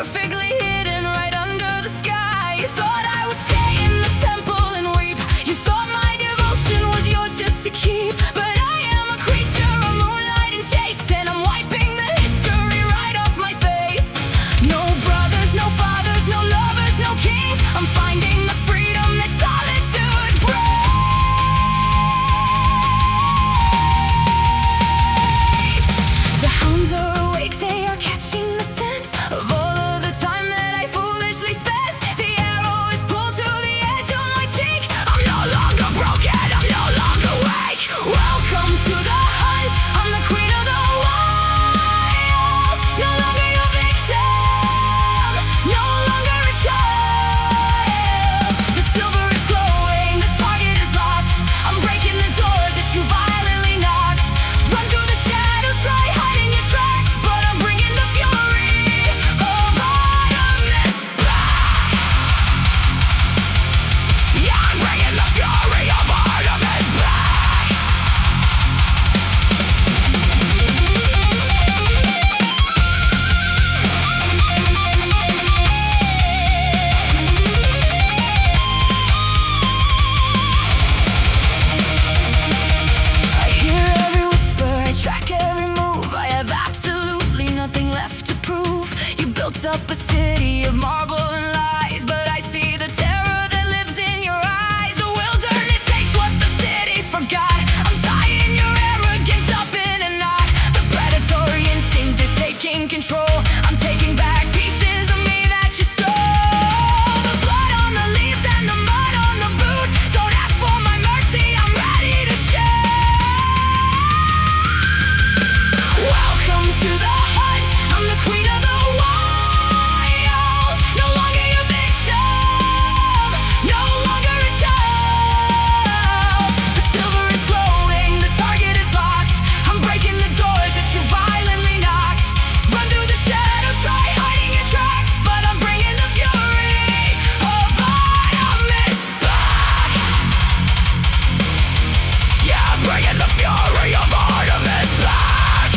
perfectly hidden right under the sky. You thought I would stay in the temple and weep. You thought my devotion was yours just to keep. But I am a creature of moonlight and chase, and I'm wiping the history right off my face. No brothers, no fathers, no lovers, no kings. I'm finding the freedom that solitude brings. The hounds are awake, they are catching the scent of all of the time that I foolishly spent. The arrow is pulled to the edge of my cheek. I'm no longer broken, I'm no longer weak. Welcome to the hunt, I'm the queen of the wild. No longer your victim, no longer a child. The silver is glowing, the target is locked. I'm breaking the doors that you violently knocked. Run through the shadows, try hiding your tracks, but I'm bringing the fury of Artemis back. Yeah, I'm bringing the fury of Artemis back. I hear every whisper, I track every move. I have absolutely nothing left to prove. You built up a city of marble and lies, but I see the terror that lives in your eyes. The wilderness takes what the city forgot. I'm tying your arrogance up in a knot. The predatory instinct is taking control. I'm taking back pieces of me that you stole. The blood on the leaves and the mud on the boot. Don't ask for my mercy, I'm ready to shoot. Welcome to the hunt, I'm the queen of the wild. No longer your victim, no longer a child. The silver is glowing, the target is locked. I'm breaking the doors that you violently knocked. Run through the shadows, try hiding your tracks, but I'm bringing the fury of Artemis back. Yeah, I'm bringing the fury of Artemis back.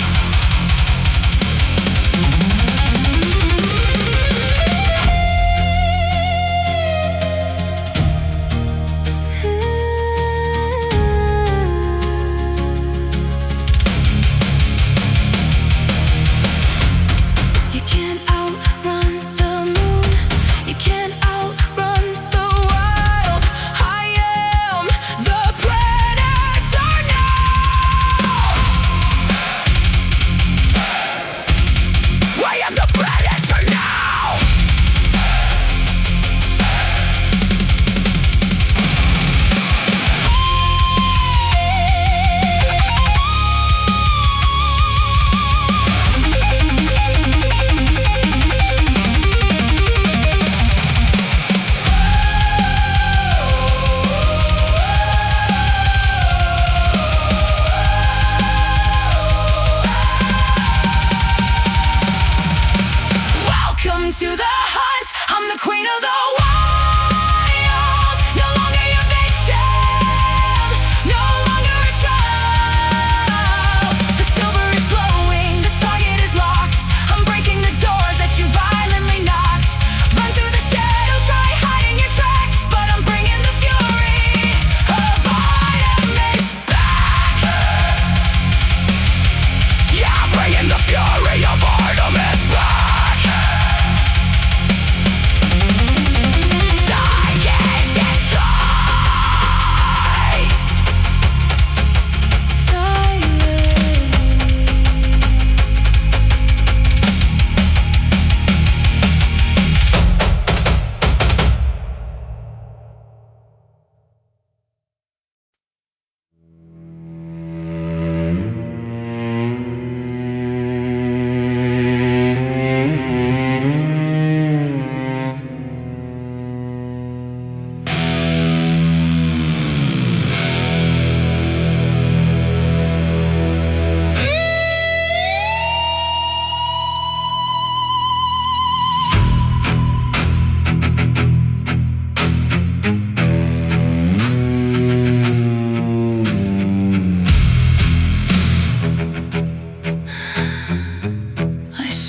You can't outrun the moon. You can't outrun the wild. I am the predator now. I am the predator now. Welcome to the hunt, I'm the queen of the wild. No longer your victim, no longer a child. The silver is glowing, the target is locked. I'm breaking the doors that you violently knocked. Run through the shadows, try hiding your tracks, but I'm bringing the fury of Artemis back. Yeah, I'm bringing the fury of Artemis back.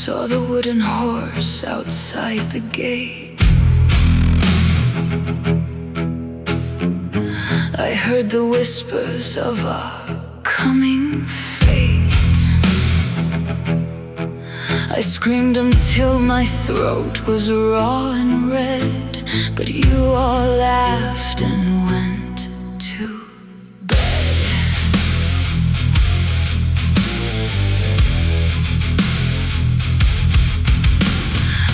saw the wooden horse outside the gate. I heard the whispers of our coming fate. I screamed until my throat was raw and red, but you all laughed and went to bed.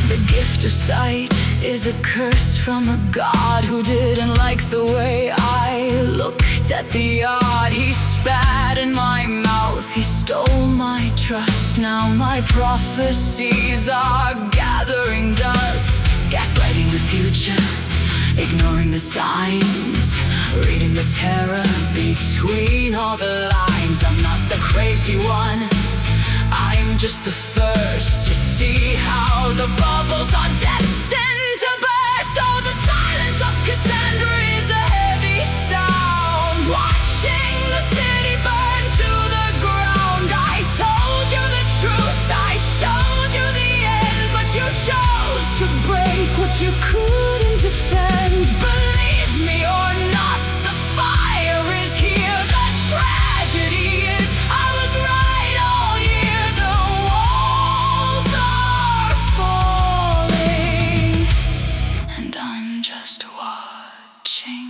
The gift of sight is a curse from a god who didn't like the way I looked at the art. He spat in my mouth, he stole my trust. Now my prophecies are gathering dust. Gaslighting the future, ignoring the signs, reading the terror between all the lines. I'm not the crazy one, I'm just the first to see how the bubbles are destined to burst. Oh, the silence of Cassandra is a heavy sound, watching the city burn to the ground. I told you the truth, I showed you the end, but you chose to break what you couldn't defend. Believe me or not, the fire is here. The tragedy is I was right all year. The walls are falling, and I'm just watching.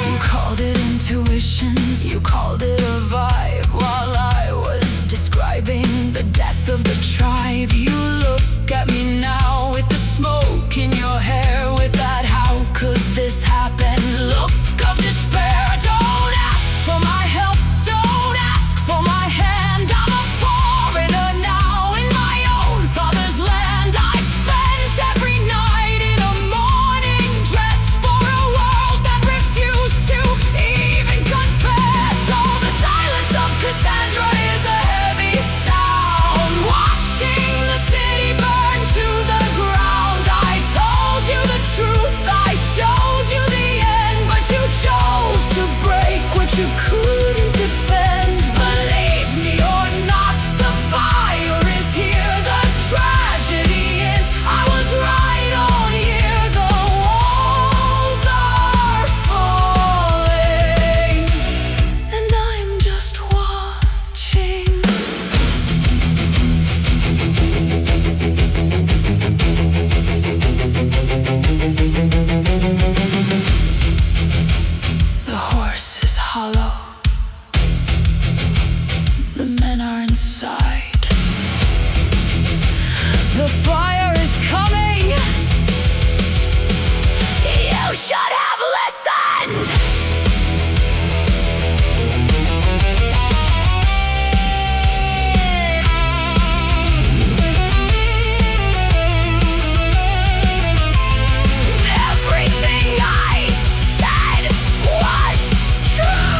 You called it intuition, you called it a vibe, while I was describing the death of the tribe. You look at me now with the smoke in your hair, with that how could this happen look of despair. Don't ask for my help, don't ask for my hand. I'm a foreigner now in my own father's land. I've spent every night in a morning dress for a world that refused to even confess. Oh, the silence of Cassandra is a heavy sound, watching the city burn to the ground. I told you the truth, I showed you the end, but you chose to break what you couldn't defend. Believe me or not, the fire is here. The tragedy is I was right all year. The walls are falling, and I'm just watching. The horse is hollow, the men are inside. The fire is coming, you should have listened. Everything I said was true.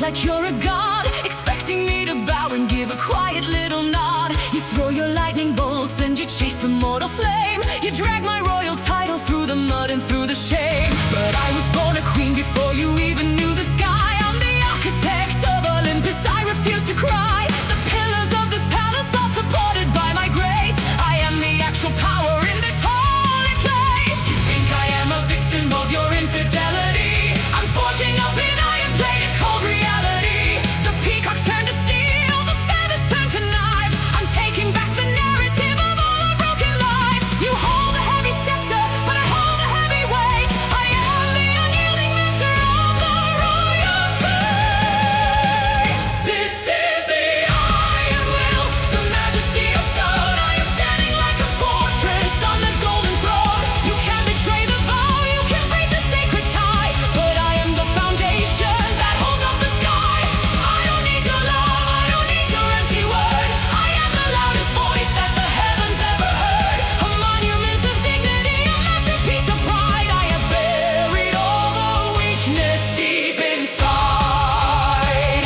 like you're a god, expecting me to bow and give a quiet little nod. You throw your lightning bolts and you chase the mortal flame. You drag my royal title through the mud and through the shame. But I was born a queen before you even knew the sky. I'm the architect of Olympus, I refuse to cry. The pillars of this palace are supported by my grace. I am the actual power in this holy place. You think I am a victim of your infidelity? I'm forging up in iron-plated cold reality. The peacocks turn to steel, the feathers turn to knives. I'm taking back the narrative of all our broken lives. You hold a heavy scepter, but I hold a heavy weight. I am the unyielding master of the royal fate. This is the iron will, the majesty of stone. I am standing like a fortress on the golden throne. You can betray the vow, you can break the sacred tie, but I am the foundation that holds up the sky. I don't need your love, I don't need your empty word. I am the loudest voice that the heavens ever heard. A monument of dignity, a masterpiece of pride. I have buried all the weakness deep inside.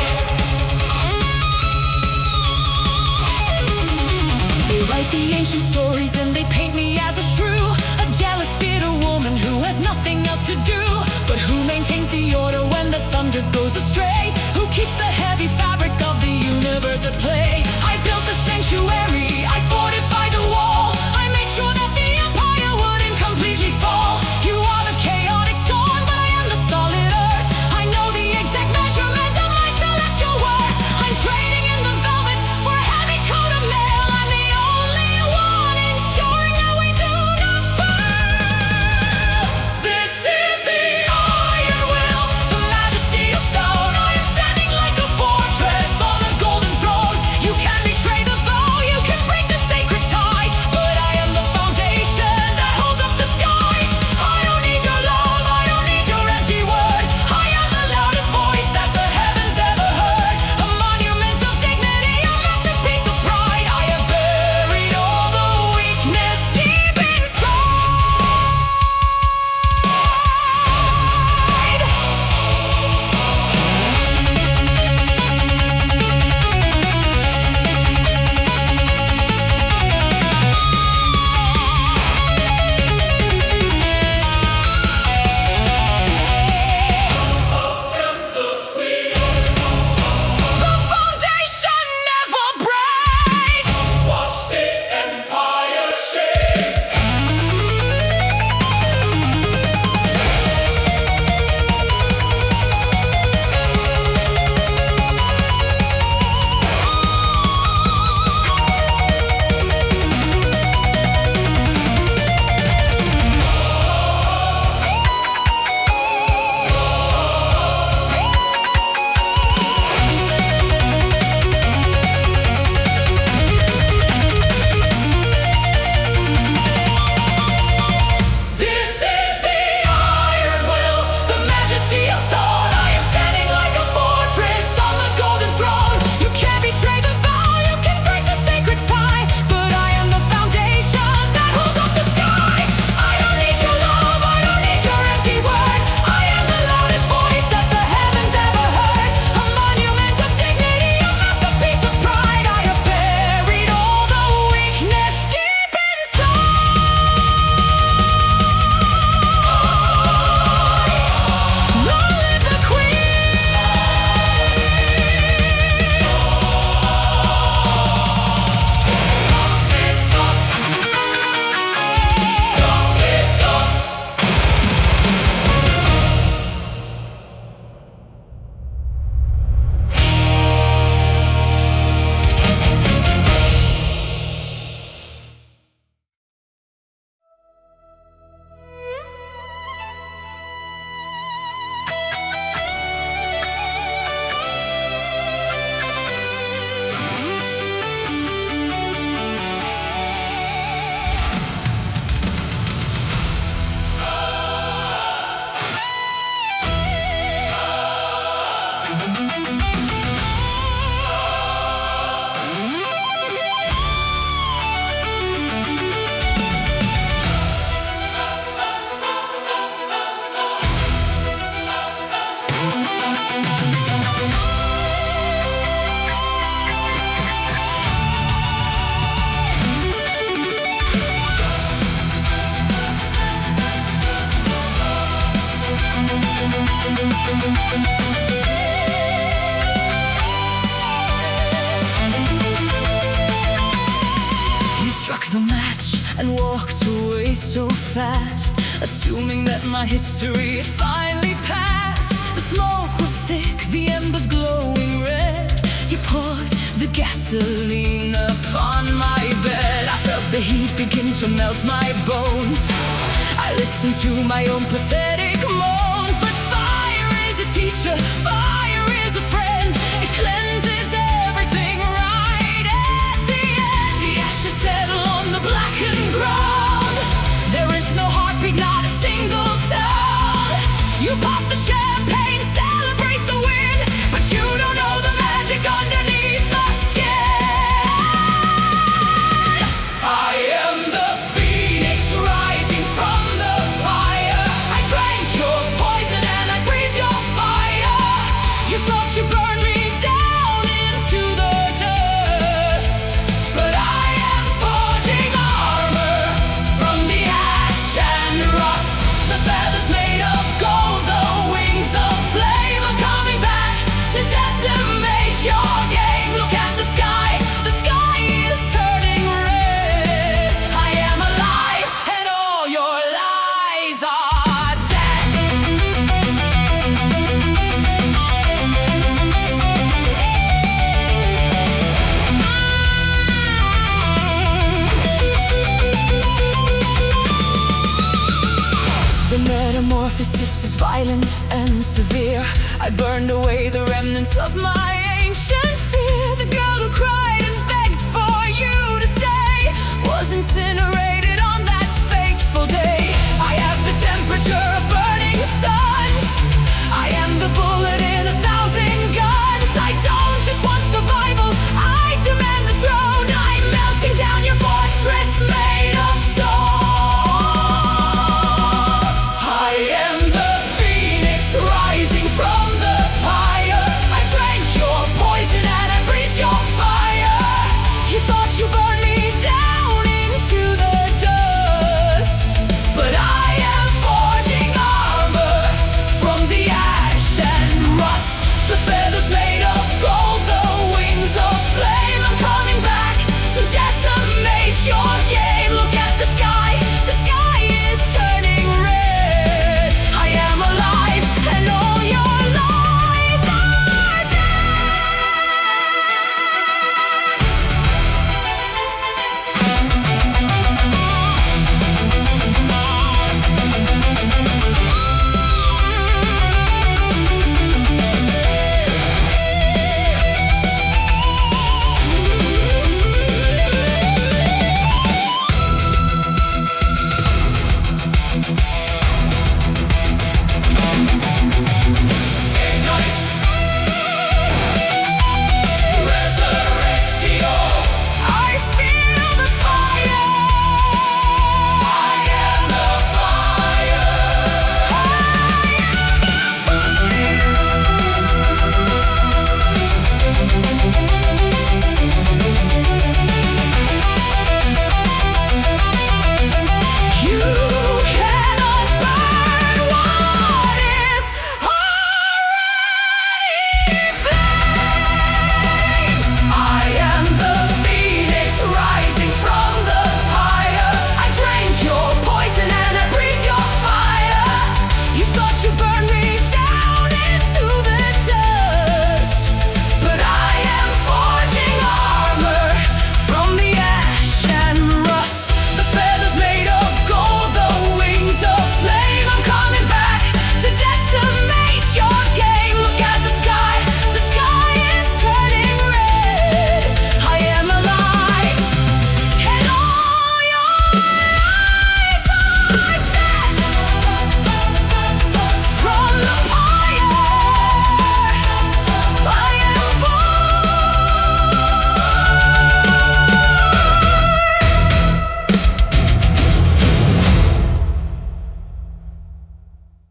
They write the ancient stories and they paint me as a shrew, a jealous, bitter woman who has nothing else to do. But who maintains the order when the thunder goes astray? Who keeps the heavy fabric of the universe at play? I built the sanctuary, I fortified the wall. I made sure that the empire wouldn't completely fall. You are the chaotic storm, but I am the solid earth. I know the exact measurement of my celestial worth. I'm trading in the velvet for a heavy coat of mail. I'm the only one ensuring that we do not fail. This is the iron will, the majesty of stone. I am standing like a fortress on the golden throne. You You struck the match and walked away so fast, assuming that my history had finally passed. The smoke was thick, the embers glowing red. You poured the gasoline upon my bed. I felt the heat begin to melt my bones. I listened to my own pathetic moans. But fire is a teacher, fire is a friend. It cleanses everything right at the end. The ashes settle on the blackened ground. There is no heartbeat, not a single sound. You pop the champagne, celebrate the win, but you don't know the magic underneath the skin. I am the phoenix rising from the fire. I drank your poison and I breathed your fire. You thought you burned me down into the dust, but I am forging armor from the ash and rust. The feathers made of gold, the wings of flame. I'm coming back to decimate your game. Look at the sky is turning red. I am alive and all your lies are dead. The metamorphosis is violent and severe. I burned away the remnants of my ancient fear. The girl who cried and begged for you to stay was incinerated on that fateful day. I have the temperature of burning sun.